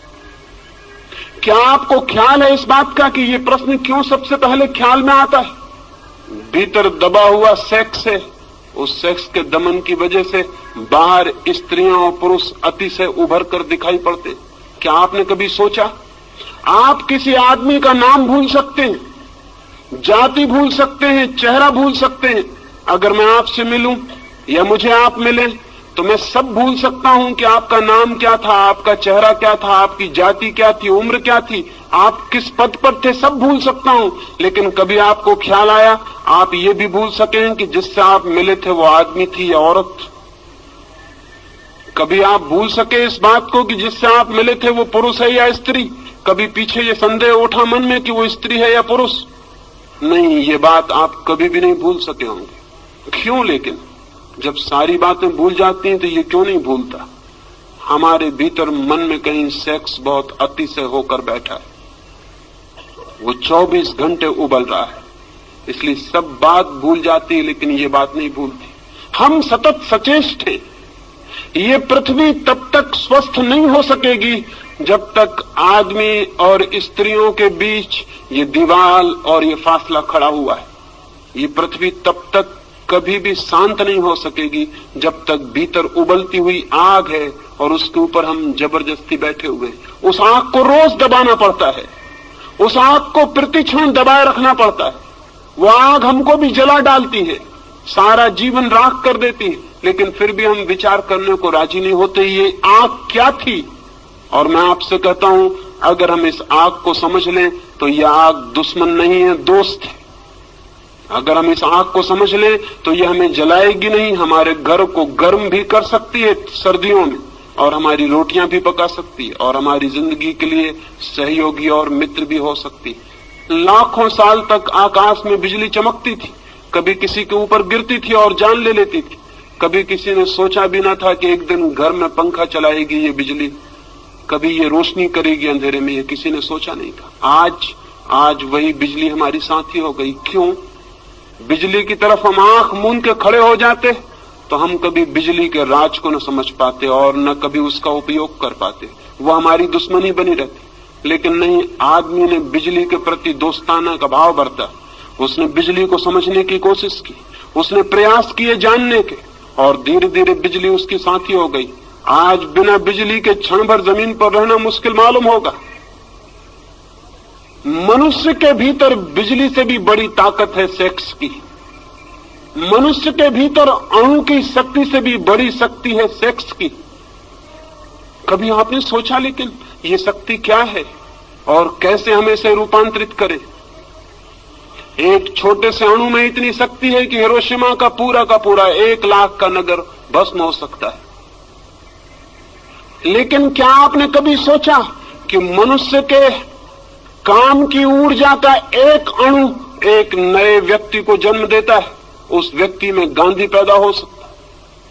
क्या आपको ख्याल है इस बात का कि ये प्रश्न क्यों सबसे पहले ख्याल में आता है? भीतर दबा हुआ सेक्स है, उस सेक्स के दमन की वजह से बाहर स्त्रियां और पुरुष अतिशय उभर कर दिखाई पड़ते। क्या आपने कभी सोचा? आप किसी आदमी का नाम भूल सकते हैं, जाति भूल सकते हैं, चेहरा भूल सकते हैं। अगर मैं आपसे मिलूं या मुझे आप मिलें तो मैं सब भूल सकता हूं कि आपका नाम क्या था, आपका चेहरा क्या था, आपकी जाति क्या थी, उम्र क्या थी, आप किस पद पर थे, सब भूल सकता हूं। लेकिन कभी आपको ख्याल आया आप ये भी भूल सकें कि जिससे आप मिले थे वो आदमी थी या औरत? कभी आप भूल सके इस बात को कि जिससे आप मिले थे वो पुरुष है या स्त्री? कभी पीछे ये संदेह उठा मन में कि वो स्त्री है या पुरुष? नहीं, ये बात आप कभी भी नहीं भूल सके होंगे। क्यों? लेकिन जब सारी बातें भूल जाती हैं तो ये क्यों नहीं भूलता? हमारे भीतर मन में कहीं सेक्स बहुत अतिशय होकर बैठा है, वो 24 घंटे उबल रहा है, इसलिए सब बात भूल जाती है लेकिन ये बात नहीं भूलती। हम सतत सचेष्ट हैं। ये पृथ्वी तब तक स्वस्थ नहीं हो सकेगी जब तक आदमी और स्त्रियों के बीच ये दीवार और ये फासला खड़ा हुआ है। ये पृथ्वी तब तक कभी भी शांत नहीं हो सकेगी जब तक भीतर उबलती हुई आग है और उसके ऊपर हम जबरदस्ती बैठे हुए हैं। उस आग को रोज दबाना पड़ता है, उस आग को प्रतिक्षण दबाए रखना पड़ता है। वो आग हमको भी जला डालती है, सारा जीवन राख कर देती है, लेकिन फिर भी हम विचार करने को राजी नहीं होते ये आग क्या थी। और मैं आपसे कहता हूं, अगर हम इस आग को समझ लें तो यह आग दुश्मन नहीं है, दोस्त है। अगर हम इस आग को समझ लें तो यह हमें जलाएगी नहीं, हमारे घर को गर्म भी कर सकती है सर्दियों में, और हमारी रोटियां भी पका सकती है, और हमारी जिंदगी के लिए सहयोगी और मित्र भी हो सकती है। लाखों साल तक आकाश में बिजली चमकती थी, कभी किसी के ऊपर गिरती थी और जान ले लेती थी। कभी किसी ने सोचा भी ना था कि एक दिन घर में पंखा चलाएगी ये बिजली, कभी ये रोशनी करेगी अंधेरे में, ये किसी ने सोचा नहीं था। आज वही बिजली हमारी साथी हो गई। क्यों? बिजली की तरफ हम आंख मूंद के खड़े हो जाते तो हम कभी बिजली के राज को न समझ पाते और न कभी उसका उपयोग कर पाते, वो हमारी दुश्मनी बनी रहती। लेकिन नहीं, आदमी ने बिजली के प्रति दोस्ताना का भाव बरता, उसने बिजली को समझने की कोशिश की, उसने प्रयास किए जानने के, और धीरे धीरे बिजली उसकी साथी हो गई। आज बिना बिजली के क्षण भर जमीन पर रहना मुश्किल मालूम होगा। मनुष्य के भीतर बिजली से भी बड़ी ताकत है सेक्स की। मनुष्य के भीतर अणु की शक्ति से भी बड़ी शक्ति है सेक्स की। कभी आपने सोचा लेकिन ये शक्ति क्या है और कैसे हम इसे रूपांतरित करें? एक छोटे से अणु में इतनी शक्ति है कि हिरोशिमा का पूरा 1 लाख का नगर भस्म हो सकता है। लेकिन क्या आपने कभी सोचा कि मनुष्य के काम की ऊर्जा का एक अणु एक नए व्यक्ति को जन्म देता है? उस व्यक्ति में गांधी पैदा हो सकता है,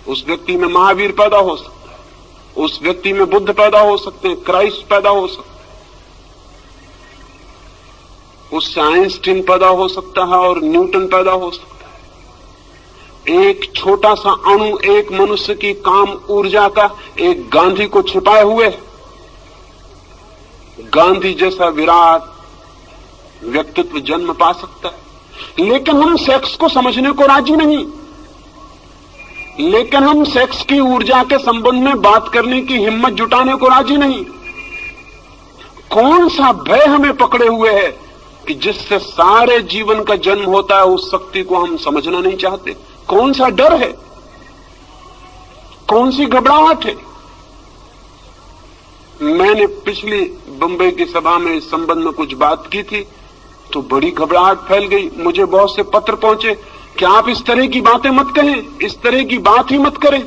उस व्यक्ति में महावीर पैदा हो सकता है, उस व्यक्ति में बुद्ध पैदा हो सकते हैं, क्राइस्ट पैदा हो सकता है, उससे आइंस्टीन पैदा हो सकता है और न्यूटन पैदा हो सकता है। एक छोटा सा अणु एक मनुष्य की काम ऊर्जा का एक गांधी को छिपाए हुए, गांधी जैसा विराट व्यक्तित्व जन्म पा सकता है। लेकिन हम सेक्स को समझने को राजी नहीं, लेकिन हम सेक्स की ऊर्जा के संबंध में बात करने की हिम्मत जुटाने को राजी नहीं। कौन सा भय हमें पकड़े हुए है कि जिससे सारे जीवन का जन्म होता है, उस शक्ति को हम समझना नहीं चाहते? कौन सा डर है, कौन सी घबराहट है? मैंने पिछली बंबई की सभा में इस संबंध में कुछ बात की थी तो बड़ी घबराहट फैल गई। मुझे बहुत से पत्र पहुंचे कि आप इस तरह की बातें मत कहें, इस तरह की बात ही मत करें।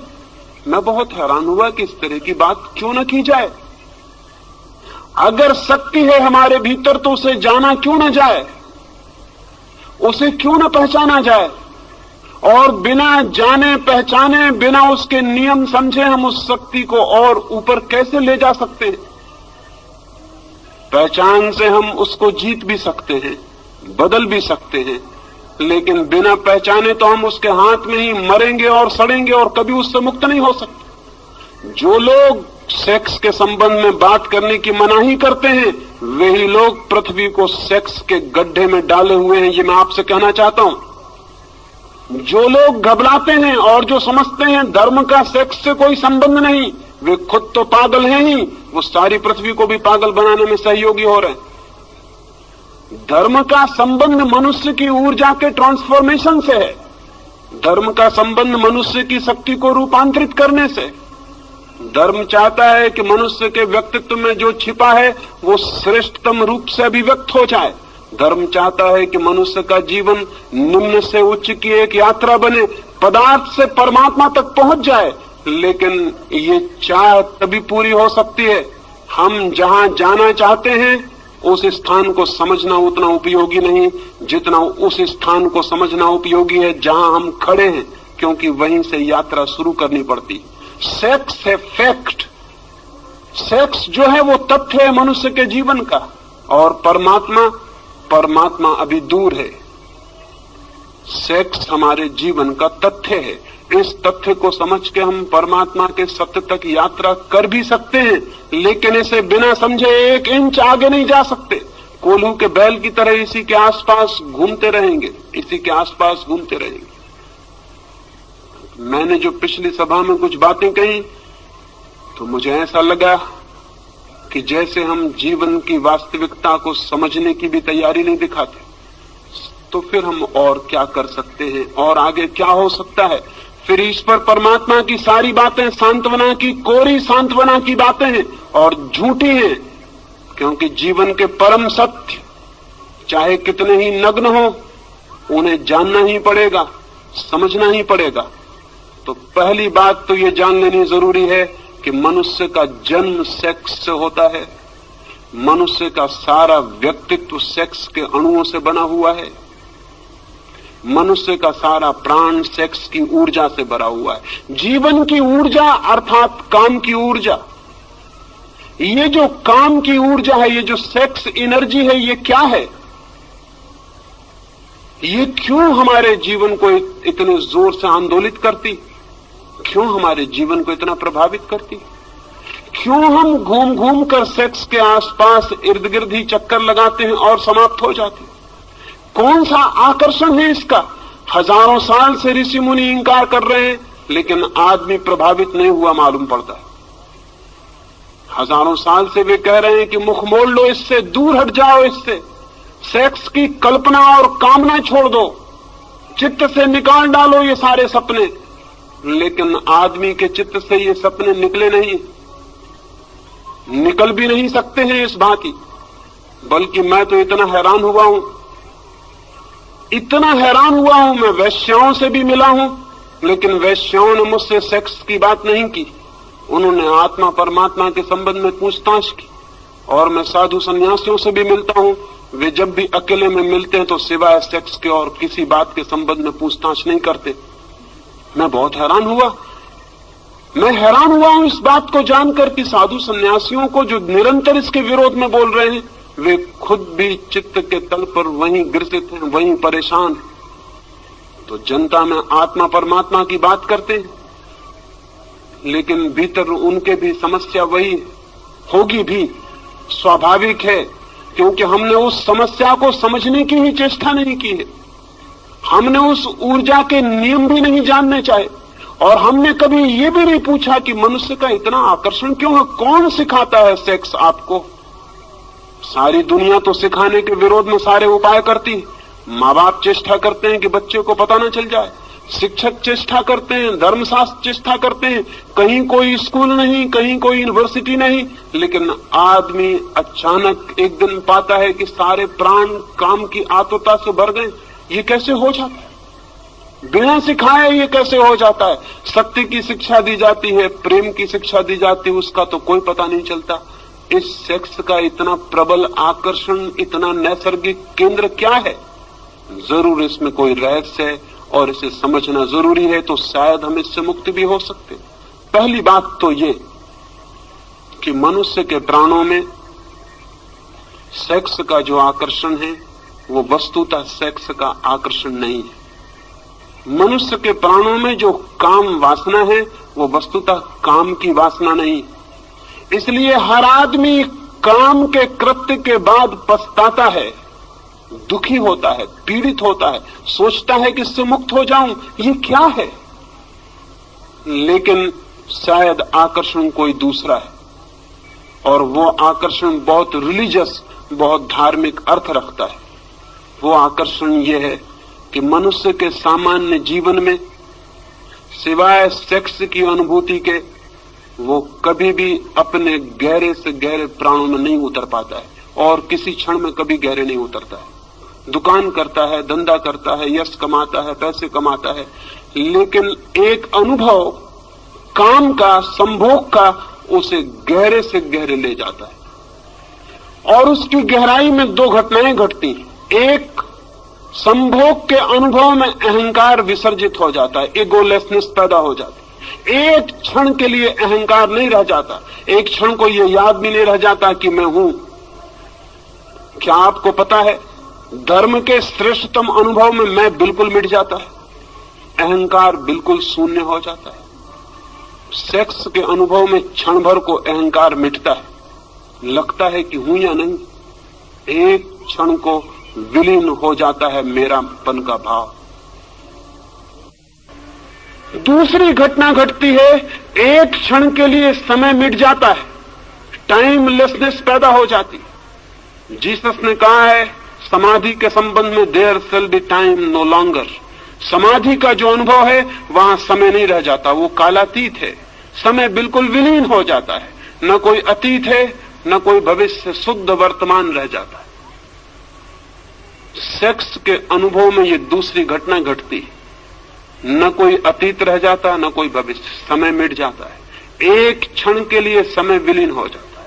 मैं बहुत हैरान हुआ कि इस तरह की बात क्यों न की जाए। अगर शक्ति है हमारे भीतर तो उसे जाना क्यों न जाए, उसे क्यों न पहचाना जाए? और बिना जाने पहचाने, बिना उसके नियम समझे हम उस शक्ति को और ऊपर कैसे ले जा सकते हैं? पहचान से हम उसको जीत भी सकते हैं, बदल भी सकते हैं, लेकिन बिना पहचाने तो हम उसके हाथ में ही मरेंगे और सड़ेंगे और कभी उससे मुक्त नहीं हो सकते। जो लोग सेक्स के संबंध में बात करने की मनाही करते हैं, वही लोग पृथ्वी को सेक्स के गड्ढे में डाले हुए हैं, ये मैं आपसे कहना चाहता हूं। जो लोग घबराते हैं और जो समझते हैं धर्म का सेक्स से कोई संबंध नहीं, वे खुद तो पागल हैं ही, वो सारी पृथ्वी को भी पागल बनाने में सहयोगी हो रहे हैं। धर्म का संबंध मनुष्य की ऊर्जा के ट्रांसफॉर्मेशन से है। धर्म का संबंध मनुष्य की शक्ति को रूपांतरित करने से। धर्म चाहता है कि मनुष्य के व्यक्तित्व में जो छिपा है वो श्रेष्ठतम रूप से अभिव्यक्त हो जाए। धर्म चाहता है कि मनुष्य का जीवन निम्न से उच्च की एक यात्रा बने, पदार्थ से परमात्मा तक पहुंच जाए। लेकिन ये चाह तभी पूरी हो सकती है हम जहां जाना चाहते हैं उस स्थान को समझना उतना उपयोगी नहीं जितना उस स्थान को समझना उपयोगी है जहां हम खड़े हैं, क्योंकि वहीं से यात्रा शुरू करनी पड़ती। सेक्स है फैक्ट, सेक्स जो है वो तथ्य है मनुष्य के जीवन का, और परमात्मा अभी दूर है। सेक्स हमारे जीवन का तथ्य है। इस तथ्य को समझ के हम परमात्मा के सत्य तक यात्रा कर भी सकते हैं, लेकिन इसे बिना समझे 1 इंच आगे नहीं जा सकते। कोल्हू के बैल की तरह इसी के आसपास घूमते रहेंगे, इसी के आसपास घूमते रहेंगे। मैंने जो पिछली सभा में कुछ बातें कही तो मुझे ऐसा लगा कि जैसे हम जीवन की वास्तविकता को समझने की भी तैयारी नहीं दिखाते, तो फिर हम और क्या कर सकते हैं और आगे क्या हो सकता है। फिर ईश्वर परमात्मा की सारी बातें सांत्वना की, कोरी सांत्वना की बातें हैं और झूठी हैं, क्योंकि जीवन के परम सत्य चाहे कितने ही नग्न हो, उन्हें जानना ही पड़ेगा, समझना ही पड़ेगा। तो पहली बात तो ये जान लेनी जरूरी है कि मनुष्य का जन्म सेक्स से होता है, मनुष्य का सारा व्यक्तित्व सेक्स के अणुओं से बना हुआ है, मनुष्य का सारा प्राण सेक्स की ऊर्जा से भरा हुआ है। जीवन की ऊर्जा अर्थात काम की ऊर्जा, ये जो काम की ऊर्जा है, ये जो सेक्स एनर्जी है, ये क्या है? ये क्यों हमारे जीवन को इतने जोर से आंदोलित करती, क्यों हमारे जीवन को इतना प्रभावित करती? क्यों हम घूम घूम कर सेक्स के आसपास इर्द गिर्द ही चक्कर लगाते हैं और समाप्त हो जाते हैं? कौन सा आकर्षण है इसका? हजारों साल से ऋषि मुनि इंकार कर रहे हैं, लेकिन आदमी प्रभावित नहीं हुआ मालूम पड़ता है। हजारों साल से वे कह रहे हैं कि मुख मोड़ लो इससे, दूर हट जाओ इससे, सेक्स की कल्पना और कामना छोड़ दो, चित्त से निकाल डालो ये सारे सपने। लेकिन आदमी के चित्त से ये सपने निकले नहीं, निकल भी नहीं सकते हैं इस भांति। बल्कि मैं तो इतना हैरान हुआ हूं, इतना हैरान हुआ हूं, मैं वैश्याओं से भी मिला हूं, लेकिन वैश्याओं ने मुझसे सेक्स की बात नहीं की, उन्होंने आत्मा परमात्मा के संबंध में पूछताछ की। और मैं साधु सन्यासियों से भी मिलता हूं, वे जब भी अकेले में मिलते हैं तो सिवाय सेक्स के और किसी बात के संबंध में पूछताछ नहीं करते। मैं बहुत हैरान हुआ, मैं हैरान हुआ हूं इस बात को जानकर कि साधु सन्यासियों को जो निरंतर इसके विरोध में बोल रहे हैं, वे खुद भी चित्त के तल पर वहीं ग्रसित हैं, वहीं परेशान हैं। तो जनता में आत्मा परमात्मा की बात करते हैं, लेकिन भीतर उनके भी समस्या वही होगी भी, स्वाभाविक है, क्योंकि हमने उस समस्या को समझने की ही चेष्टा नहीं की है। हमने उस ऊर्जा के नियम भी नहीं जानने चाहे, और हमने कभी ये भी नहीं पूछा कि मनुष्य का इतना आकर्षण क्यों है, कौन सिखाता है सेक्स आपको? सारी दुनिया तो सिखाने के विरोध में सारे उपाय करती है। माँ बाप चेष्टा करते हैं कि बच्चे को पता न चल जाए, शिक्षक चेष्टा करते हैं, धर्मशास्त्र चेष्टा करते हैं, कहीं कोई स्कूल नहीं, कहीं कोई यूनिवर्सिटी नहीं, लेकिन आदमी अचानक एक दिन पाता है कि सारे प्राण काम की आतुरता से भर गए। ये कैसे हो जाता है? बिना सिखाए ये कैसे हो जाता है? सत्य की शिक्षा दी जाती है, प्रेम की शिक्षा दी जाती है, उसका तो कोई पता नहीं चलता। इस सेक्स का इतना प्रबल आकर्षण, इतना नैसर्गिक केंद्र क्या है? जरूर इसमें कोई रहस्य है और इसे समझना जरूरी है, तो शायद हम इससे मुक्त भी हो सकते। पहली बात तो ये कि मनुष्य के प्राणों में सेक्स का जो आकर्षण है वो वस्तुतः सेक्स का आकर्षण नहीं है। मनुष्य के प्राणों में जो काम वासना है वो वस्तुतः काम की वासना नहीं। इसलिए हर आदमी काम के कृत्य के बाद पछताता है, दुखी होता है, पीड़ित होता है, सोचता है कि इससे मुक्त हो जाऊं, ये क्या है? लेकिन शायद आकर्षण कोई दूसरा है, और वो आकर्षण बहुत रिलीजियस, बहुत धार्मिक अर्थ रखता है। वो आकर्षण ये है कि मनुष्य के सामान्य जीवन में सिवाय सेक्स की अनुभूति के वो कभी भी अपने गहरे से गहरे प्राणों में नहीं उतर पाता है, और किसी क्षण में कभी गहरे नहीं उतरता है। दुकान करता है, धंधा करता है, यश कमाता है, पैसे कमाता है, लेकिन एक अनुभव काम का, संभोग का उसे गहरे से गहरे ले जाता है। और उसकी गहराई में दो घटनाएं घटती हैं। एक, संभोग के अनुभव में अहंकार विसर्जित हो जाता है, इगोलेसनेस पैदा हो जाती है। एक क्षण के लिए अहंकार नहीं रह जाता, एक क्षण को यह याद भी नहीं रह जाता कि मैं हूं। क्या आपको पता है, धर्म के श्रेष्ठतम अनुभव में मैं बिल्कुल मिट जाता है, अहंकार बिल्कुल शून्य हो जाता है। सेक्स के अनुभव में क्षण भर को अहंकार मिटता है, लगता है कि हूं या नहीं, एक क्षण को विलीन हो जाता है मेरापन का भाव। दूसरी घटना घटती है, एक क्षण के लिए समय मिट जाता है, टाइमलेसनेस पैदा हो जाती। जीसस ने कहा है समाधि के संबंध में, there shall be time no longer. समाधि का जो अनुभव है वहां समय नहीं रह जाता, वो कालातीत है, समय बिल्कुल विलीन हो जाता है, न कोई अतीत है न कोई भविष्य, शुद्ध वर्तमान रह जाता है। सेक्स के अनुभव में ये दूसरी घटना घटती है, न कोई अतीत रह जाता न कोई भविष्य, समय मिट जाता है, एक क्षण के लिए समय विलीन हो जाता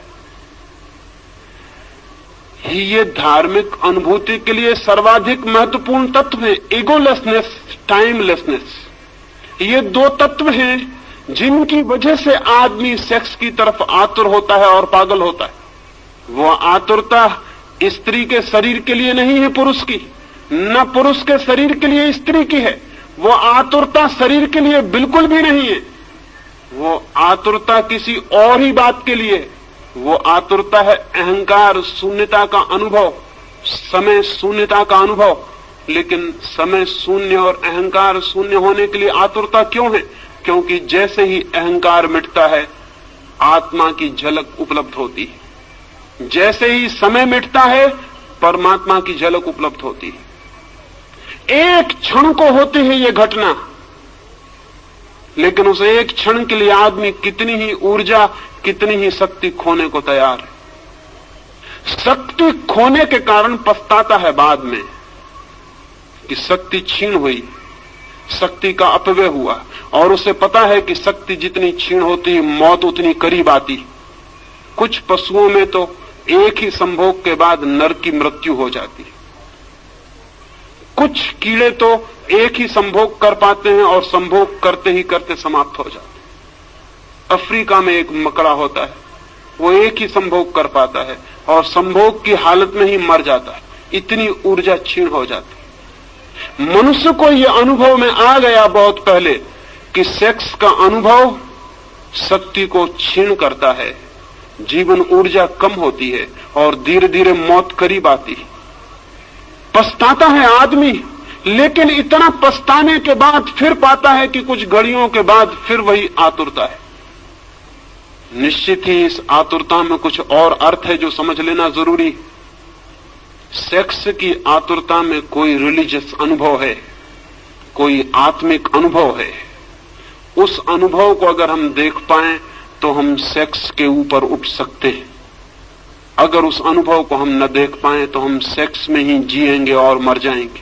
है। ये धार्मिक अनुभूति के लिए सर्वाधिक महत्वपूर्ण तत्व है, ईगोलेसनेस, टाइमलेसनेस। ये दो तत्व हैं जिनकी वजह से आदमी सेक्स की तरफ आतुर होता है और पागल होता है। वो आतुरता स्त्री के शरीर के लिए नहीं है पुरुष की, न पुरुष के शरीर के लिए स्त्री की है। वो आतुरता शरीर के लिए बिल्कुल भी नहीं है, वो आतुरता किसी और ही बात के लिए। वो आतुरता है अहंकार शून्यता का अनुभव, समय शून्यता का अनुभव। लेकिन समय शून्य और अहंकार शून्य होने के लिए आतुरता क्यों है? क्योंकि जैसे ही अहंकार मिटता है आत्मा की झलक उपलब्ध होती है, जैसे ही समय मिटता है परमात्मा की झलक उपलब्ध होती है। एक क्षण को होती है ये घटना, लेकिन उस एक क्षण के लिए आदमी कितनी ही ऊर्जा, कितनी ही शक्ति खोने को तैयार है। शक्ति खोने के कारण पछताता है बाद में कि शक्ति छीन हुई, शक्ति का अपव्यय हुआ, और उसे पता है कि शक्ति जितनी छीन होती मौत उतनी करीब आती। कुछ पशुओं में तो एक ही संभोग के बाद नर की मृत्यु हो जाती, कुछ कीड़े तो एक ही संभोग कर पाते हैं और संभोग करते ही करते समाप्त हो जाते। अफ्रीका में एक मकड़ा होता है, वो एक ही संभोग कर पाता है और संभोग की हालत में ही मर जाता है, इतनी ऊर्जा क्षीण हो जाती। मनुष्य को यह अनुभव में आ गया बहुत पहले कि सेक्स का अनुभव शक्ति को क्षीण करता है, जीवन ऊर्जा कम होती है और धीरे धीरे मौत करीब आती है। पछताता है आदमी, लेकिन इतना पछताने के बाद फिर पाता है कि कुछ घड़ियों के बाद फिर वही आतुरता है। निश्चित ही इस आतुरता में कुछ और अर्थ है जो समझ लेना जरूरी। सेक्स की आतुरता में कोई रिलीजियस अनुभव है, कोई आत्मिक अनुभव है। उस अनुभव को अगर हम देख पाएं तो हम सेक्स के ऊपर उठ सकते हैं। अगर उस अनुभव को हम न देख पाएं तो हम सेक्स में ही जिएंगे और मर जाएंगे।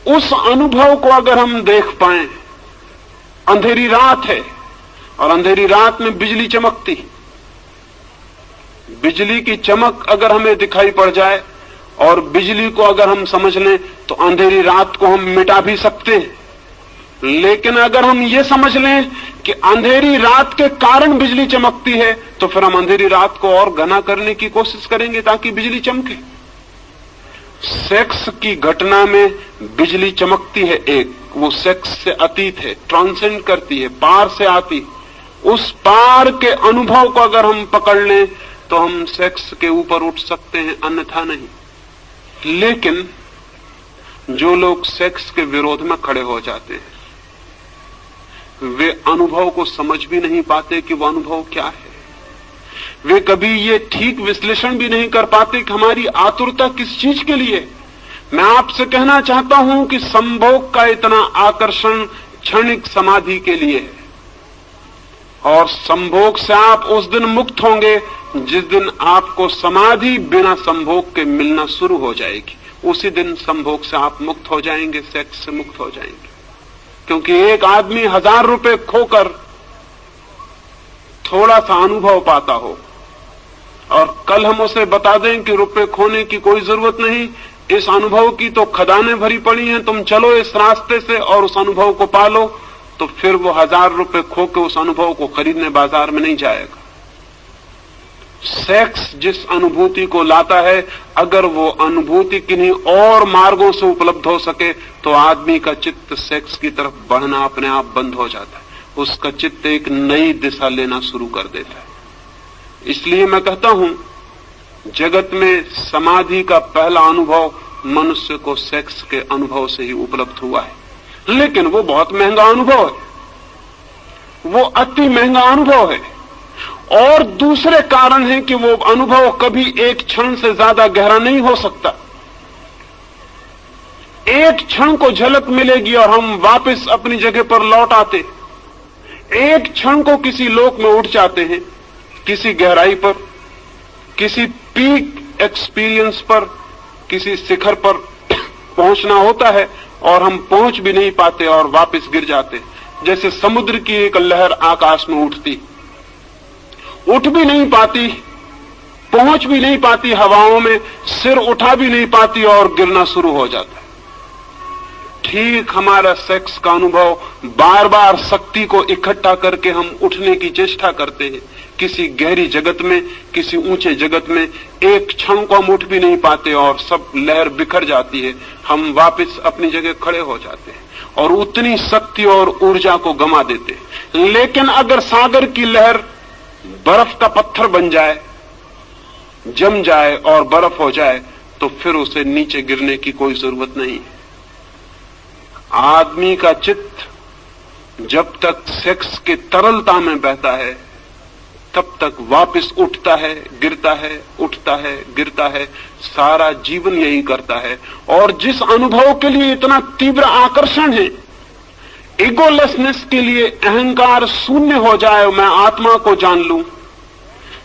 उस अनुभव को अगर हम देख पाएं, अंधेरी रात है और अंधेरी रात में बिजली चमकती, बिजली की चमक अगर हमें दिखाई पड़ जाए और बिजली को अगर हम समझ लें तो अंधेरी रात को हम मिटा भी सकते हैं। लेकिन अगर हम ये समझ लें कि अंधेरी रात के कारण बिजली चमकती है तो फिर हम अंधेरी रात को और घना करने की कोशिश करेंगे ताकि बिजली चमके। सेक्स की घटना में बिजली चमकती है, एक वो सेक्स से अतीत है, ट्रांसेंड करती है, पार से आती। उस पार के अनुभव को अगर हम पकड़ लें तो हम सेक्स के ऊपर उठ सकते हैं, अन्यथा नहीं। लेकिन जो लोग सेक्स के विरोध में खड़े हो जाते हैं वे अनुभव को समझ भी नहीं पाते कि वो अनुभव क्या है। वे कभी ये ठीक विश्लेषण भी नहीं कर पाते कि हमारी आतुरता किस चीज के लिए। मैं आपसे कहना चाहता हूं कि संभोग का इतना आकर्षण क्षणिक समाधि के लिए है, और संभोग से आप उस दिन मुक्त होंगे जिस दिन आपको समाधि बिना संभोग के मिलना शुरू हो जाएगी। उसी दिन संभोग से आप मुक्त हो जाएंगे, सेक्स से मुक्त हो जाएंगे। क्योंकि एक आदमी 1000 रुपए खोकर थोड़ा सा अनुभव पाता हो और कल हम उसे बता दें कि रुपए खोने की कोई जरूरत नहीं, इस अनुभव की तो खदानें भरी पड़ी हैं, तुम चलो इस रास्ते से और उस अनुभव को पालो, तो फिर वो 1000 रुपए खो के उस अनुभव को खरीदने बाजार में नहीं जाएगा। सेक्स जिस अनुभूति को लाता है, अगर वो अनुभूति किन्हीं और मार्गों से उपलब्ध हो सके तो आदमी का चित्त सेक्स की तरफ बढ़ना अपने आप बंद हो जाता है, उसका चित्त एक नई दिशा लेना शुरू कर देता है। इसलिए मैं कहता हूं जगत में समाधि का पहला अनुभव मनुष्य को सेक्स के अनुभव से ही उपलब्ध हुआ है। लेकिन वो बहुत महंगा अनुभव है, वो अति महंगा अनुभव है। और दूसरे कारण है कि वो अनुभव कभी एक क्षण से ज्यादा गहरा नहीं हो सकता। एक क्षण को झलक मिलेगी और हम वापस अपनी जगह पर लौट आते। एक क्षण को किसी लोक में उठ जाते हैं, किसी गहराई पर, किसी पीक एक्सपीरियंस पर, किसी शिखर पर पहुंचना होता है और हम पहुंच भी नहीं पाते और वापस गिर जाते। जैसे समुद्र की एक लहर आकाश में उठती, उठ भी नहीं पाती, पहुंच भी नहीं पाती हवाओं में, सिर उठा भी नहीं पाती और गिरना शुरू हो जाता है। ठीक हमारा सेक्स का अनुभव, बार बार शक्ति को इकट्ठा करके हम उठने की चेष्टा करते हैं किसी गहरी जगत में, किसी ऊंचे जगत में। एक क्षण को हम उठ भी नहीं पाते और सब लहर बिखर जाती है, हम वापस अपनी जगह खड़े हो जाते हैं और उतनी शक्ति और ऊर्जा को गंवा देते हैं। लेकिन अगर सागर की लहर बर्फ का पत्थर बन जाए, जम जाए और बर्फ हो जाए, तो फिर उसे नीचे गिरने की कोई जरूरत नहीं है। आदमी का चित्त जब तक सेक्स के तरलता में बहता है, तब तक वापस उठता है, गिरता है, उठता है, गिरता है। सारा जीवन यही करता है। और जिस अनुभव के लिए इतना तीव्र आकर्षण है, ईगोलेसनेस के लिए, अहंकार शून्य हो जाए, मैं आत्मा को जान लूं,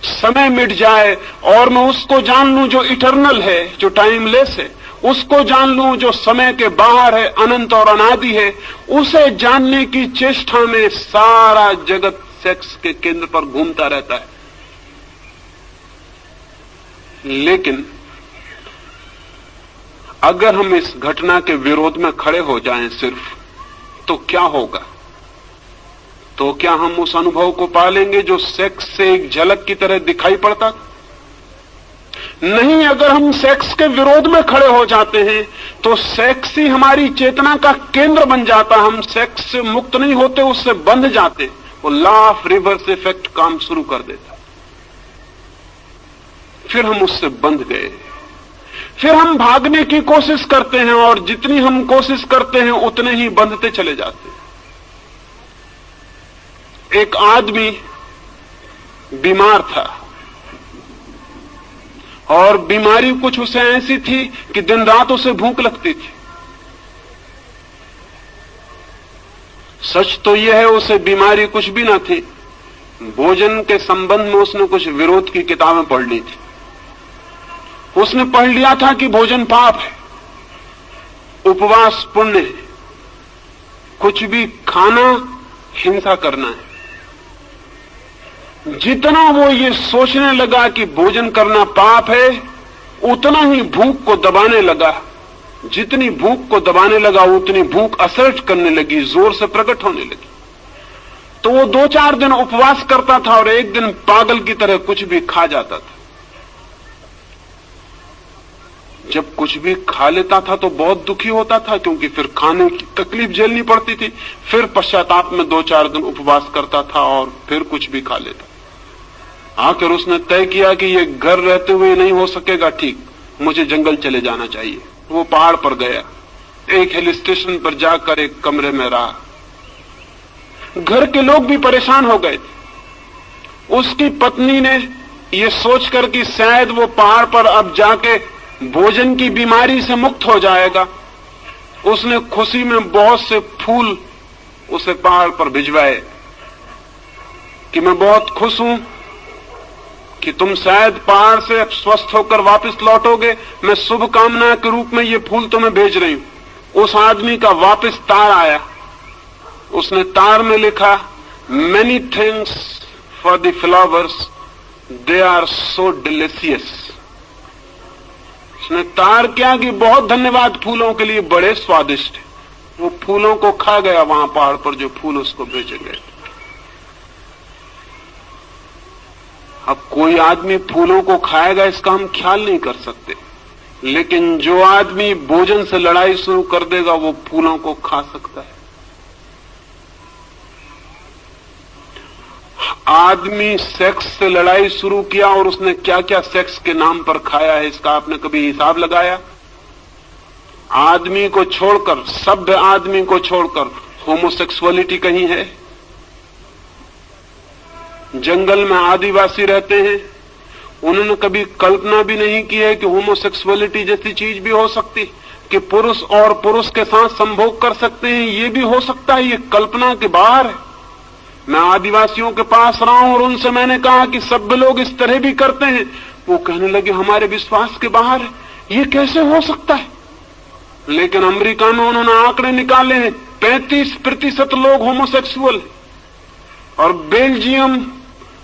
समय मिट जाए और मैं उसको जान लूं जो इटर्नल है, जो टाइमलेस है, उसको जान लूं जो समय के बाहर है, अनंत और अनादि है। उसे जानने की चेष्टा में सारा जगत सेक्स के केंद्र पर घूमता रहता है। लेकिन अगर हम इस घटना के विरोध में खड़े हो जाएं सिर्फ, तो क्या होगा? तो क्या हम उस अनुभव को पालेंगे जो सेक्स से एक झलक की तरह दिखाई पड़ता? नहीं। अगर हम सेक्स के विरोध में खड़े हो जाते हैं तो सेक्स ही हमारी चेतना का केंद्र बन जाता। हम सेक्स से मुक्त नहीं होते, उससे बंध जाते। वो लॉ ऑफ रिवर्स इफेक्ट काम शुरू कर देता। फिर हम उससे बंध गए, फिर हम भागने की कोशिश करते हैं और जितनी हम कोशिश करते हैं उतने ही बंधते चले जाते हैं। एक आदमी बीमार था और बीमारी कुछ उसे ऐसी थी कि दिन रात उसे भूख लगती थी। सच तो यह है उसे बीमारी कुछ भी ना थी। भोजन के संबंध में उसने कुछ विरोध की किताबें पढ़ ली थी। उसने पढ़ लिया था कि भोजन पाप है, उपवास पुण्य है, कुछ भी खाना हिंसा करना है। जितना वो ये सोचने लगा कि भोजन करना पाप है, उतना ही भूख को दबाने लगा। जितनी भूख को दबाने लगा उतनी भूख असर्ट करने लगी, जोर से प्रकट होने लगी। तो वो 2-4 दिन उपवास करता था और एक दिन पागल की तरह कुछ भी खा जाता था। जब कुछ भी खा लेता था तो बहुत दुखी होता था, क्योंकि फिर खाने की तकलीफ झेलनी पड़ती थी। फिर पश्चाताप में 2-4 दिन उपवास करता था और फिर कुछ भी खा लेता। आखिर उसने तय किया कि ये घर रहते हुए नहीं हो सकेगा, ठीक, मुझे जंगल चले जाना चाहिए। वो पहाड़ पर गया, एक हिल स्टेशन पर जाकर एक कमरे में रहा। घर के लोग भी परेशान हो गए थे। उसकी पत्नी ने ये सोचकर कि शायद वो पहाड़ पर अब जाके भोजन की बीमारी से मुक्त हो जाएगा, उसने खुशी में बहुत से फूल उसे पहाड़ पर भिजवाए कि मैं बहुत खुश हूं कि तुम शायद पहाड़ से स्वस्थ होकर वापस लौटोगे, मैं शुभकामना के रूप में ये फूल तुम्हें भेज रही हूं। उस आदमी का वापस तार आया। उसने तार में लिखा, many thanks for the flowers, they are so delicious. उसने तार किया कि बहुत धन्यवाद फूलों के लिए, बड़े स्वादिष्ट। वो फूलों को खा गया वहां पहाड़ पर, जो फूल उसको भेजे गए। अब कोई आदमी फूलों को खाएगा इसका हम ख्याल नहीं कर सकते, लेकिन जो आदमी भोजन से लड़ाई शुरू कर देगा वो फूलों को खा सकता है। आदमी सेक्स से लड़ाई शुरू किया और उसने क्या क्या सेक्स के नाम पर खाया है, इसका आपने कभी हिसाब लगाया? आदमी को छोड़कर, सभ्य आदमी को छोड़कर होमोसेक्सुअलिटी कहीं है? जंगल में आदिवासी रहते हैं, उन्होंने कभी कल्पना भी नहीं की है कि होमोसेक्सुअलिटी जैसी चीज भी हो सकती, कि पुरुष और पुरुष के साथ संभोग कर सकते हैं, ये भी हो सकता है। ये कल्पना के बाहर है। मैं आदिवासियों के पास रहा हूं और उनसे मैंने कहा कि सब लोग इस तरह भी करते हैं। वो कहने लगे हमारे विश्वास के बाहर है, ये कैसे हो सकता है? लेकिन अमेरिका में उन्होंने आंकड़े निकाले हैं, 35% लोग होमोसेक्सुअल, और बेल्जियम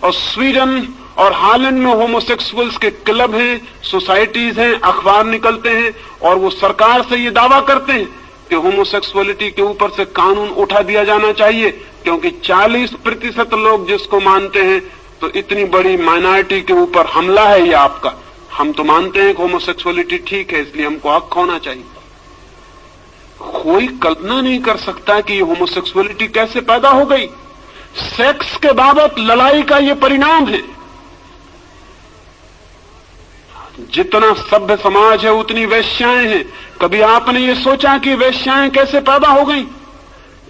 और स्वीडन और हालैंड में होमोसेक्सुअल्स के क्लब हैं, सोसाइटीज हैं, अखबार निकलते हैं, और वो सरकार से ये दावा करते हैं कि होमोसेक्सुअलिटी के ऊपर से कानून उठा दिया जाना चाहिए, क्योंकि 40% लोग जिसको मानते हैं, तो इतनी बड़ी माइनॉरिटी के ऊपर हमला है ये आपका। हम तो मानते हैं कि होमोसेक्सुअलिटी ठीक है, इसलिए हमको हक होना चाहिए। कोई कल्पना नहीं कर सकता कि ये होमोसेक्सुअलिटी कैसे पैदा हो गई। सेक्स के बाबत लड़ाई का ये परिणाम है। जितना सभ्य समाज है उतनी वेश्याएं हैं। कभी आपने ये सोचा कि वेश्याएं कैसे पैदा हो गई?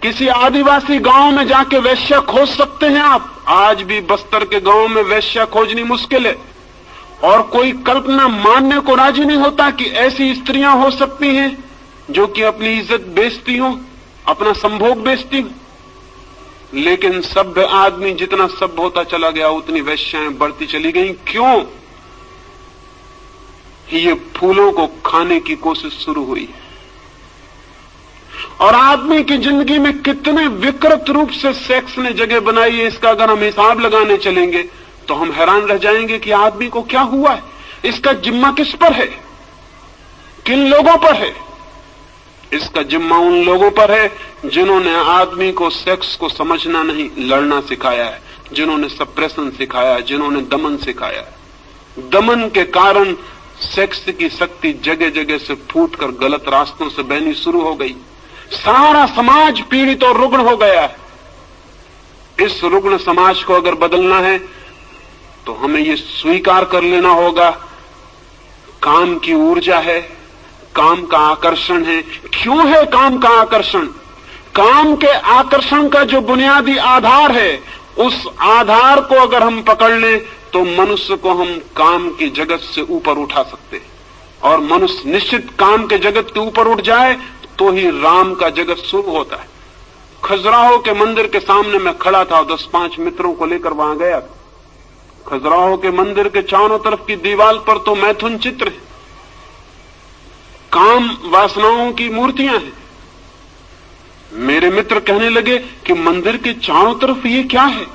किसी आदिवासी गांव में जाके वेश्या खोज सकते हैं आप। आज भी बस्तर के गांव में वेश्या खोजनी मुश्किल है, और कोई कल्पना मानने को राजी नहीं होता कि ऐसी स्त्रियां हो सकती हैं जो कि अपनी इज्जत बेचती हो, अपना संभोग बेचती हो। लेकिन सभ्य आदमी जितना सभ्य होता चला गया उतनी वेश्याएं बढ़ती चली गई। क्यों? ये फूलों को खाने की कोशिश शुरू हुई। और आदमी की जिंदगी में कितने विकृत रूप से सेक्स ने जगह बनाई है, इसका अगर हम हिसाब लगाने चलेंगे तो हम हैरान रह जाएंगे कि आदमी को क्या हुआ है। इसका जिम्मा किस पर है? किन लोगों पर है? इसका जिम्मा उन लोगों पर है जिन्होंने आदमी को सेक्स को समझना नहीं, लड़ना सिखाया है, जिन्होंने सप्रेशन सिखाया है, जिन्होंने दमन सिखाया है। दमन के कारण सेक्स की शक्ति जगह जगह से फूटकर गलत रास्तों से बहनी शुरू हो गई। सारा समाज पीड़ित और रुग्ण हो गया है। इस रुग्ण समाज को अगर बदलना है तो हमें ये स्वीकार कर लेना होगा, काम की ऊर्जा है, काम का आकर्षण है। क्यों है काम का आकर्षण? काम के आकर्षण का जो बुनियादी आधार है, उस आधार को अगर हम पकड़ लें तो मनुष्य को हम काम की जगत से ऊपर उठा सकते हैं। और मनुष्य निश्चित काम के जगत के ऊपर उठ जाए तो ही राम का जगत शुरू होता है। खजुराहो के मंदिर के सामने मैं खड़ा था, 10-5 मित्रों को लेकर वहां गया। खजुराहो के मंदिर के चारों तरफ की दीवार पर तो मैथुन चित्र है, काम वासनाओं की मूर्तियां हैं। मेरे मित्र कहने लगे कि मंदिर के चारों तरफ ये क्या है?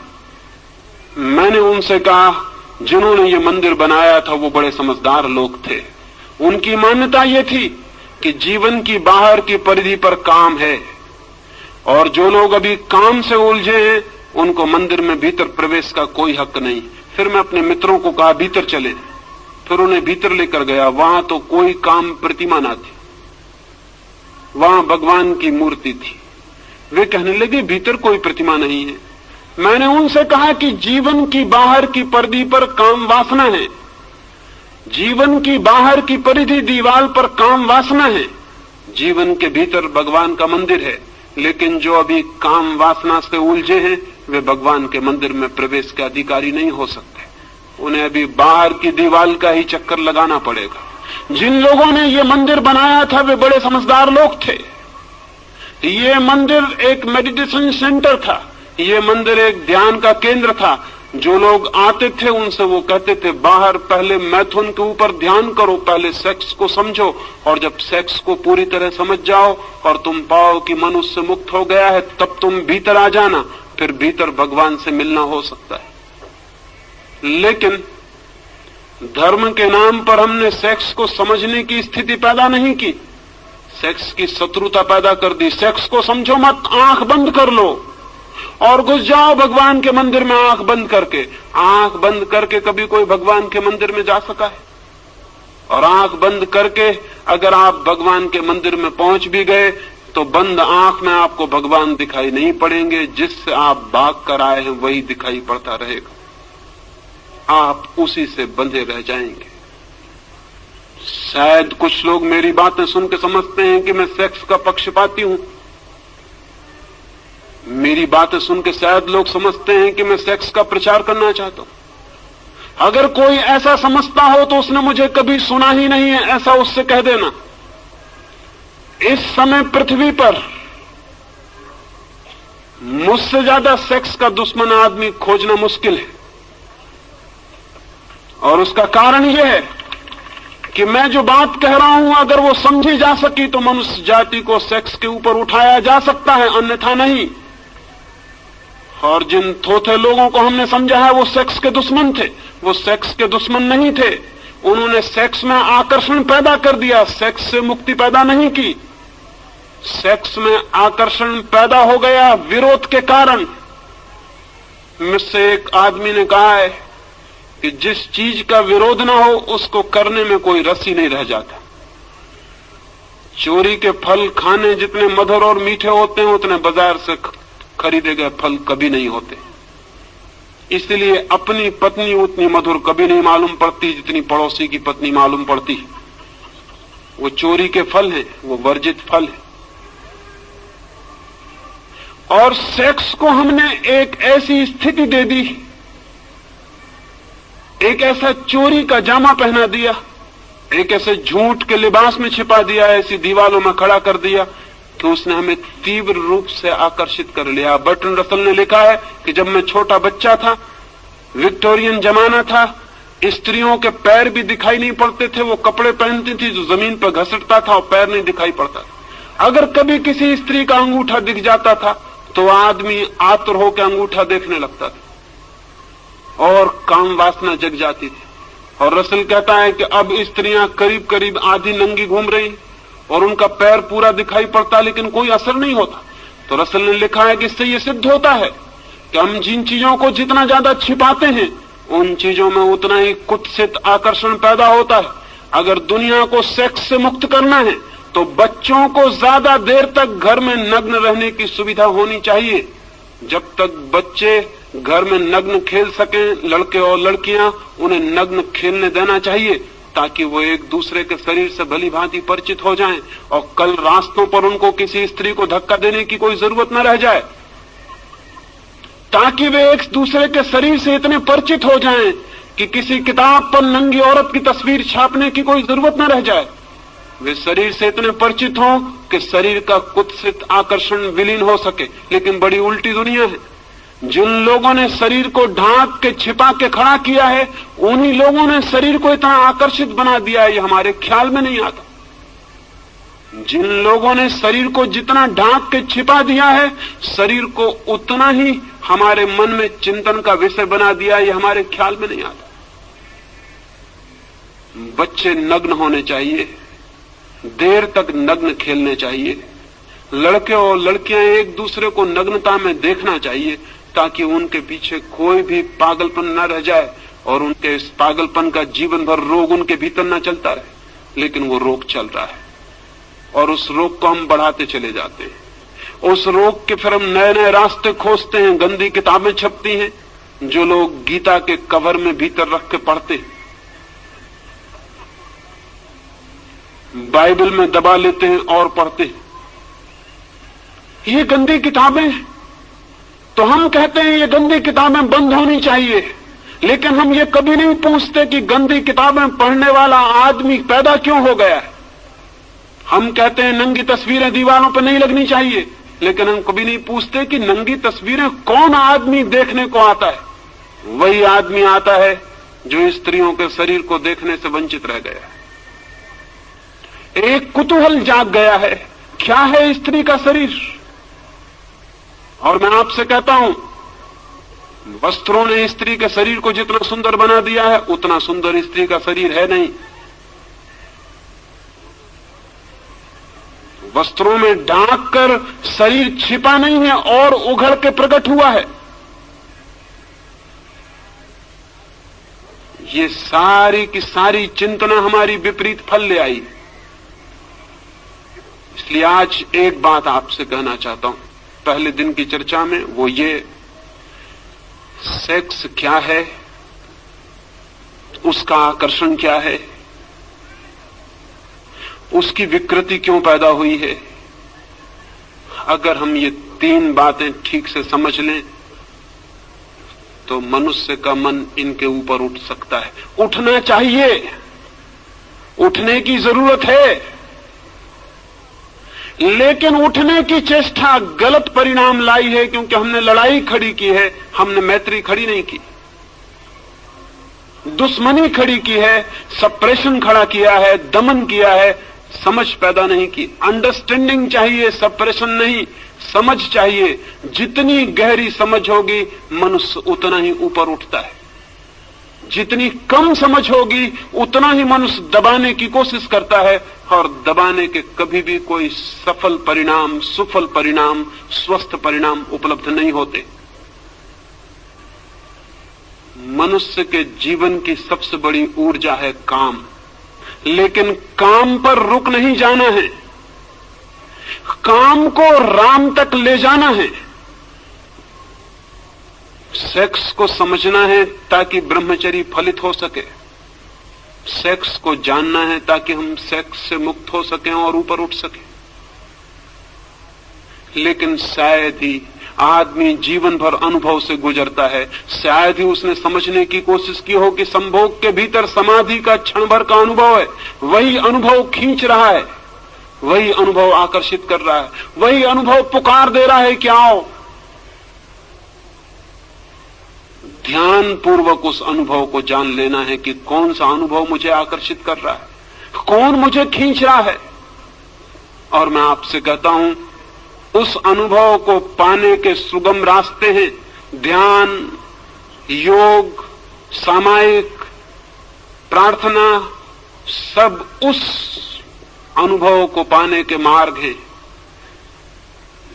मैंने उनसे कहा, जिन्होंने ये मंदिर बनाया था वो बड़े समझदार लोग थे। उनकी मान्यता ये थी कि जीवन की बाहर की परिधि पर काम है, और जो लोग अभी काम से उलझे हैं उनको मंदिर में भीतर प्रवेश का कोई हक नहीं। फिर मैं अपने मित्रों को कहा भीतर चले, फिर उन्हें भीतर लेकर गया। वहां तो कोई काम प्रतिमा ना थी, वहां भगवान की मूर्ति थी। वे कहने लगे भीतर कोई प्रतिमा नहीं है। मैंने उनसे कहा कि जीवन की बाहर की परिधि पर काम वासना है, जीवन की बाहर की परिधि दीवार पर काम वासना है, जीवन के भीतर भगवान का मंदिर है। लेकिन जो अभी काम वासना से उलझे हैं वे भगवान के मंदिर में प्रवेश के अधिकारी नहीं हो सकते। उन्हें अभी बाहर की दीवार का ही चक्कर लगाना पड़ेगा। जिन लोगों ने ये मंदिर बनाया था वे बड़े समझदार लोग थे। ये मंदिर एक मेडिटेशन सेंटर था, ये मंदिर एक ध्यान का केंद्र था। जो लोग आते थे उनसे वो कहते थे बाहर पहले मैथुन के ऊपर ध्यान करो, पहले सेक्स को समझो, और जब सेक्स को पूरी तरह समझ जाओ और तुम पाओ कि मनुष्य मुक्त हो गया है तब तुम भीतर आ जाना, फिर भीतर भगवान से मिलना हो सकता है। लेकिन धर्म के नाम पर हमने सेक्स को समझने की स्थिति पैदा नहीं की, सेक्स की शत्रुता पैदा कर दी। सेक्स को समझो मत, आंख बंद कर लो और घुस जाओ भगवान के मंदिर में आंख बंद करके। आंख बंद करके कभी कोई भगवान के मंदिर में जा सका है? और आंख बंद करके अगर आप भगवान के मंदिर में पहुंच भी गए तो बंद आंख में आपको भगवान दिखाई नहीं पड़ेंगे, जिससे आप भाग कर आए हैं वही दिखाई पड़ता रहेगा, आप उसी से बंधे रह जाएंगे। शायद कुछ लोग मेरी बातें सुन के समझते हैं कि मैं सेक्स का पक्षपाती हूं। मेरी बातें सुन के शायद लोग समझते हैं कि मैं सेक्स का प्रचार करना चाहता हूं। अगर कोई ऐसा समझता हो तो उसने मुझे कभी सुना ही नहीं है, ऐसा उससे कह देना। इस समय पृथ्वी पर मुझसे ज्यादा सेक्स का दुश्मन आदमी खोजना मुश्किल है, और उसका कारण यह है कि मैं जो बात कह रहा हूं अगर वो समझी जा सकी तो मनुष्य जाति को सेक्स के ऊपर उठाया जा सकता है, अन्यथा नहीं। और जिन थोथे लोगों को हमने समझा है वो सेक्स के दुश्मन थे, वो सेक्स के दुश्मन नहीं थे। उन्होंने सेक्स में आकर्षण पैदा कर दिया, सेक्स से मुक्ति पैदा नहीं की। सेक्स में आकर्षण पैदा हो गया विरोध के कारण। मुझसे एक आदमी ने कहा है कि जिस चीज का विरोध ना हो उसको करने में कोई रस ही नहीं रह जाता। चोरी के फल खाने जितने मधुर और मीठे होते हैं उतने बाजार से खरीदे गए फल कभी नहीं होते। इसलिए अपनी पत्नी उतनी मधुर कभी नहीं मालूम पड़ती जितनी पड़ोसी की पत्नी मालूम पड़ती। वो चोरी के फल हैं, वो वर्जित फल है। और सेक्स को हमने एक ऐसी स्थिति दे दी, एक ऐसा चोरी का जामा पहना दिया, एक ऐसे झूठ के लिबास में छिपा दिया, ऐसी दीवालों में खड़ा कर दिया कि उसने हमें तीव्र रूप से आकर्षित कर लिया। बर्ट्रैंड रसल ने लिखा है कि जब मैं छोटा बच्चा था, विक्टोरियन जमाना था, स्त्रियों के पैर भी दिखाई नहीं पड़ते थे। वो कपड़े पहनती थी जो जमीन पर घसटता था और पैर नहीं दिखाई पड़ता था। अगर कभी किसी स्त्री का अंगूठा दिख जाता था तो आदमी आतुर होकर अंगूठा देखने लगता था और काम वासना जग जाती थी। और रसल कहता है कि अब स्त्रियां करीब करीब आधी नंगी घूम रही और उनका पैर पूरा दिखाई पड़ता लेकिन कोई असर नहीं होता। तो रसल ने लिखा है कि इससे यह सिद्ध होता है कि हम जिन चीजों को जितना ज्यादा छिपाते हैं उन चीजों में उतना ही कुत्सित आकर्षण पैदा होता है। अगर दुनिया को सेक्स से मुक्त करना है तो बच्चों को ज्यादा देर तक घर में नग्न रहने की सुविधा होनी चाहिए। जब तक बच्चे घर में नग्न खेल सकें, लड़के और लड़कियां, उन्हें नग्न खेलने देना चाहिए ताकि वो एक दूसरे के शरीर से भली भांति परिचित हो जाएं और कल रास्तों पर उनको किसी स्त्री को धक्का देने की कोई जरूरत न रह जाए, ताकि वे एक दूसरे के शरीर से इतने परिचित हो जाएं कि किसी किताब पर नंगी औरत की तस्वीर छापने की कोई जरूरत न रह जाए। वे शरीर से इतने परिचित हों कि शरीर का कुत्सित आकर्षण विलीन हो सके। लेकिन बड़ी उल्टी दुनिया है। जिन लोगों ने शरीर को ढांक के छिपा के खड़ा किया है उन्हीं लोगों ने शरीर को इतना आकर्षित बना दिया है, ये हमारे ख्याल में नहीं आता। जिन लोगों ने शरीर को जितना ढांक के छिपा दिया है शरीर को उतना ही हमारे मन में चिंतन का विषय बना दिया, ये हमारे ख्याल में नहीं आता। बच्चे नग्न होने चाहिए, देर तक नग्न खेलने चाहिए, लड़के और लड़कियां एक दूसरे को नग्नता में देखना चाहिए ताकि उनके पीछे कोई भी पागलपन न रह जाए और उनके इस पागलपन का जीवन भर रोग उनके भीतर न चलता रहे। लेकिन वो रोग चल रहा है और उस रोग को हम बढ़ाते चले जाते हैं। उस रोग के फिर हम नए नए रास्ते खोजते हैं। गंदी किताबें छपती हैं जो लोग गीता के कवर में भीतर रख के पढ़ते हैं, बाइबल में दबा लेते हैं और पढ़ते हैं। ये गंदी किताबें, तो हम कहते हैं ये गंदी किताबें बंद होनी चाहिए, लेकिन हम ये कभी नहीं पूछते कि गंदी किताबें पढ़ने वाला आदमी पैदा क्यों हो गया है। हम कहते हैं नंगी तस्वीरें दीवारों पर नहीं लगनी चाहिए, लेकिन हम कभी नहीं पूछते कि नंगी तस्वीरें कौन आदमी देखने को आता है। वही आदमी आता है जो स्त्रियों के शरीर को देखने से वंचित रह गया है। एक कुतूहल जाग गया है, क्या है स्त्री का शरीर। और मैं आपसे कहता हूं, वस्त्रों ने स्त्री के शरीर को जितना सुंदर बना दिया है उतना सुंदर स्त्री का शरीर है नहीं। वस्त्रों में ढांक कर शरीर छिपा नहीं है और उघड़ के प्रकट हुआ है। ये सारी की सारी चिंतना हमारी विपरीत फल ले आई। इसलिए आज एक बात आपसे कहना चाहता हूं पहले दिन की चर्चा में, वो ये, सेक्स क्या है, उसका आकर्षण क्या है, उसकी विकृति क्यों पैदा हुई है। अगर हम ये 3 बातें ठीक से समझ लें तो मनुष्य का मन इनके ऊपर उठ सकता है। उठना चाहिए, उठने की जरूरत है, लेकिन उठने की चेष्टा गलत परिणाम लाई है, क्योंकि हमने लड़ाई खड़ी की है, हमने मैत्री खड़ी नहीं की। दुश्मनी खड़ी की है, सप्रेशन खड़ा किया है, दमन किया है, समझ पैदा नहीं की। अंडरस्टैंडिंग चाहिए, सप्रेशन नहीं, समझ चाहिए। जितनी गहरी समझ होगी मनुष्य उतना ही ऊपर उठता है, जितनी कम समझ होगी उतना ही मनुष्य दबाने की कोशिश करता है, और दबाने के कभी भी कोई सफल परिणाम, सुफल परिणाम, स्वस्थ परिणाम उपलब्ध नहीं होते। मनुष्य के जीवन की सबसे बड़ी ऊर्जा है काम, लेकिन काम पर रुक नहीं जाना है, काम को राम तक ले जाना है। सेक्स को समझना है ताकि ब्रह्मचर्य फलित हो सके, सेक्स को जानना है ताकि हम सेक्स से मुक्त हो सकें और ऊपर उठ सकें। लेकिन शायद ही आदमी जीवन भर अनुभव से गुजरता है, शायद ही उसने समझने की कोशिश की हो कि संभोग के भीतर समाधि का क्षण भर का अनुभव है, वही अनुभव खींच रहा है, वही अनुभव आकर्षित कर रहा है, वही अनुभव पुकार दे रहा है कि आओ। ध्यान पूर्वक उस अनुभव को जान लेना है कि कौन सा अनुभव मुझे आकर्षित कर रहा है, कौन मुझे खींच रहा है। और मैं आपसे कहता हूं, उस अनुभव को पाने के सुगम रास्ते हैं ध्यान, योग, सामायिक, प्रार्थना, सब उस अनुभव को पाने के मार्ग हैं।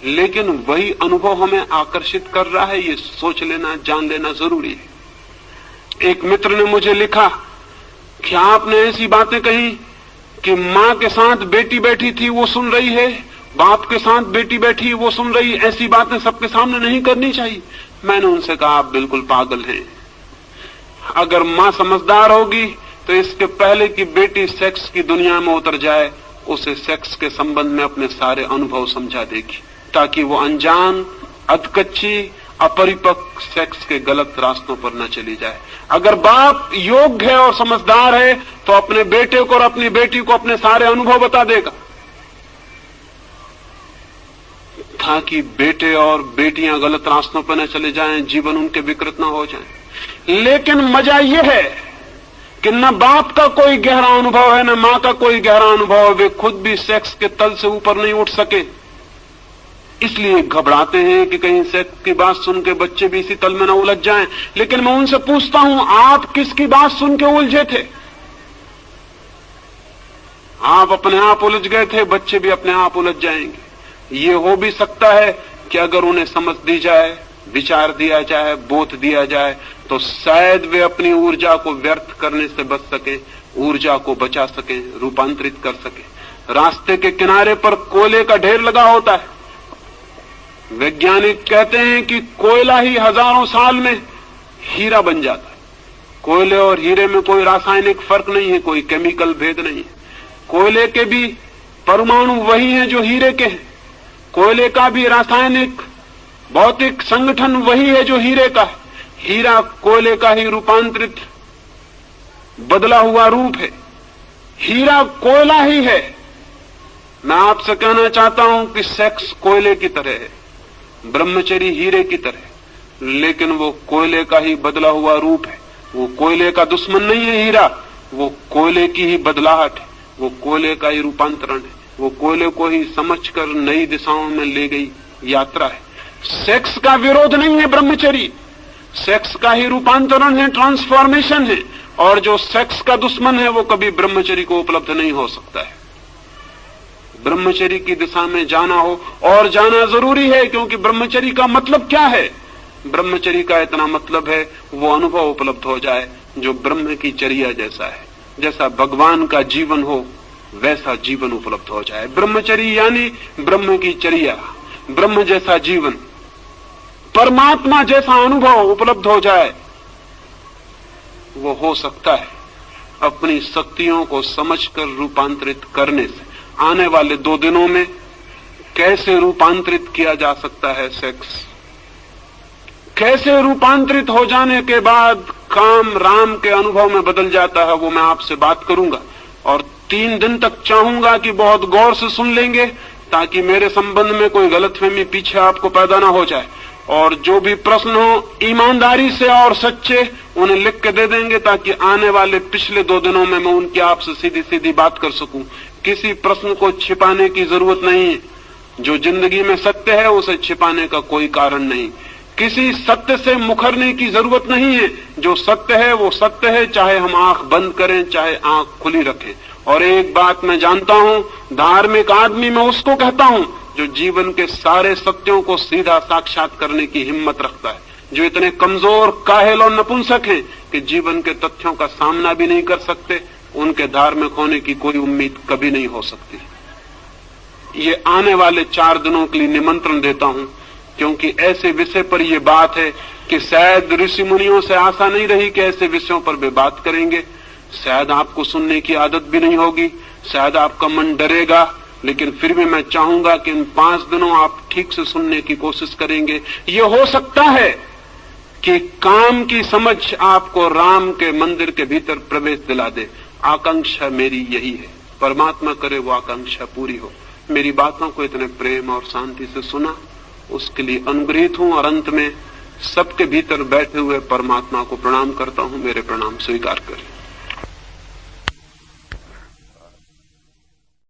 लेकिन वही अनुभव हमें आकर्षित कर रहा है, ये सोच लेना, जान लेना जरूरी है। एक मित्र ने मुझे लिखा कि आपने ऐसी बातें कही कि मां के साथ बेटी बैठी थी वो सुन रही है, बाप के साथ बेटी बैठी वो सुन रही, ऐसी बातें सबके सामने नहीं करनी चाहिए। मैंने उनसे कहा आप बिल्कुल पागल हैं। अगर मां समझदार होगी तो इसके पहले कि बेटी सेक्स की दुनिया में उतर जाए, उसे सेक्स के संबंध में अपने सारे अनुभव समझा देगी, ताकि वो अनजान, अधकच्ची, अपरिपक्व सेक्स के गलत रास्तों पर न चली जाए। अगर बाप योग्य है और समझदार है तो अपने बेटे को और अपनी बेटी को अपने सारे अनुभव बता देगा, ताकि बेटे और बेटियां गलत रास्तों पर न चले जाएं, जीवन उनके विकृत न हो जाए। लेकिन मजा यह है कि न बाप का कोई गहरा अनुभव है, न मां का कोई गहरा अनुभव है, वे खुद भी सेक्स के तल से ऊपर नहीं उठ सके, इसलिए घबराते हैं कि कहीं सेक्स की बात सुन के बच्चे भी इसी तल में न उलझ जाएं। लेकिन मैं उनसे पूछता हूं, आप किसकी बात सुन के उलझे थे? आप अपने आप उलझ गए थे, बच्चे भी अपने आप उलझ जाएंगे। ये हो भी सकता है कि अगर उन्हें समझ दी जाए, विचार दिया जाए, बोध दिया जाए, तो शायद वे अपनी ऊर्जा को व्यर्थ करने से बच सके, ऊर्जा को बचा सके, रूपांतरित कर सके। रास्ते के किनारे पर कोयले का ढेर लगा होता है। वैज्ञानिक कहते हैं कि कोयला ही हजारों साल में हीरा बन जाता है। कोयले और हीरे में कोई रासायनिक फर्क नहीं है, कोई केमिकल भेद नहीं है। कोयले के भी परमाणु वही हैं जो हीरे के हैं, कोयले का भी रासायनिक भौतिक संगठन वही है जो हीरे का है। हीरा कोयले का ही रूपांतरित बदला हुआ रूप है, हीरा कोयला ही है। मैं आपसे कहना चाहता हूं कि सेक्स कोयले की तरह है, ब्रह्मचर्य हीरे की तरह, लेकिन वो कोयले का ही बदला हुआ रूप है। वो कोयले का दुश्मन नहीं है हीरा, वो कोयले की ही बदलाहट है, वो कोयले का ही रूपांतरण है, वो कोयले को ही समझकर नई दिशाओं में ले गई यात्रा है। सेक्स का विरोध नहीं है ब्रह्मचर्य, सेक्स का ही रूपांतरण है, ट्रांसफॉर्मेशन है। और जो सेक्स का दुश्मन है वो कभी ब्रह्मचर्य को उपलब्ध नहीं हो सकता है। ब्रह्मचर्य की दिशा में जाना हो, और जाना जरूरी है, क्योंकि ब्रह्मचर्य का मतलब क्या है? ब्रह्मचर्य का इतना मतलब है वो अनुभव उपलब्ध हो जाए जो ब्रह्म की चर्या जैसा है, जैसा भगवान का जीवन हो वैसा जीवन उपलब्ध हो जाए। ब्रह्मचर्य यानी ब्रह्म की चर्या, ब्रह्म जैसा जीवन, परमात्मा जैसा अनुभव उपलब्ध हो जाए। वो हो सकता है अपनी शक्तियों को समझकर रूपांतरित करने से। आने वाले 2 दिनों में कैसे रूपांतरित किया जा सकता है सेक्स, कैसे रूपांतरित हो जाने के बाद काम राम के अनुभव में बदल जाता है, वो मैं आपसे बात करूंगा। और 3 दिन तक चाहूंगा कि बहुत गौर से सुन लेंगे, ताकि मेरे संबंध में कोई गलतफहमी पीछे आपको पैदा ना हो जाए। और जो भी प्रश्न हो ईमानदारी से और सच्चे उन्हें लिख के दे देंगे, ताकि आने वाले पिछले 2 दिनों में मैं उनकी आपसे सीधी सीधी बात कर सकूं। किसी प्रश्न को छिपाने की जरूरत नहीं है। जो जिंदगी में सत्य है उसे छिपाने का कोई कारण नहीं। किसी सत्य से मुखरने की जरूरत नहीं है। जो सत्य है वो सत्य है, चाहे हम आंख बंद करें चाहे आंख खुली रखें। और एक बात मैं जानता हूं, धार्मिक आदमी मैं उसको कहता हूं जो जीवन के सारे सत्यों को सीधा साक्षात करने की हिम्मत रखता है, जो इतने कमजोर, काहिल और नपुंसक हैं कि जीवन के तथ्यों का सामना भी नहीं कर सकते। उनके धार्मिक होने की कोई उम्मीद कभी नहीं हो सकती। ये आने वाले 4 दिनों के लिए निमंत्रण देता हूं, क्योंकि ऐसे विषय पर यह बात है कि शायद ऋषि मुनियों से आशा नहीं रही कि ऐसे विषयों पर वे बात करेंगे। शायद आपको सुनने की आदत भी नहीं होगी, शायद आपका मन डरेगा, लेकिन फिर भी मैं चाहूंगा कि इन 5 दिनों आप ठीक से सुनने की कोशिश करेंगे। ये हो सकता है कि काम की समझ आपको राम के मंदिर के भीतर प्रवेश दिला दे। आकांक्षा मेरी यही है, परमात्मा करे वो आकांक्षा पूरी हो। मेरी बातों को इतने प्रेम और शांति से सुना, उसके लिए अनुग्रहित हूं। और अंत में सबके भीतर बैठे हुए परमात्मा को प्रणाम करता हूं। मेरे प्रणाम स्वीकार करें।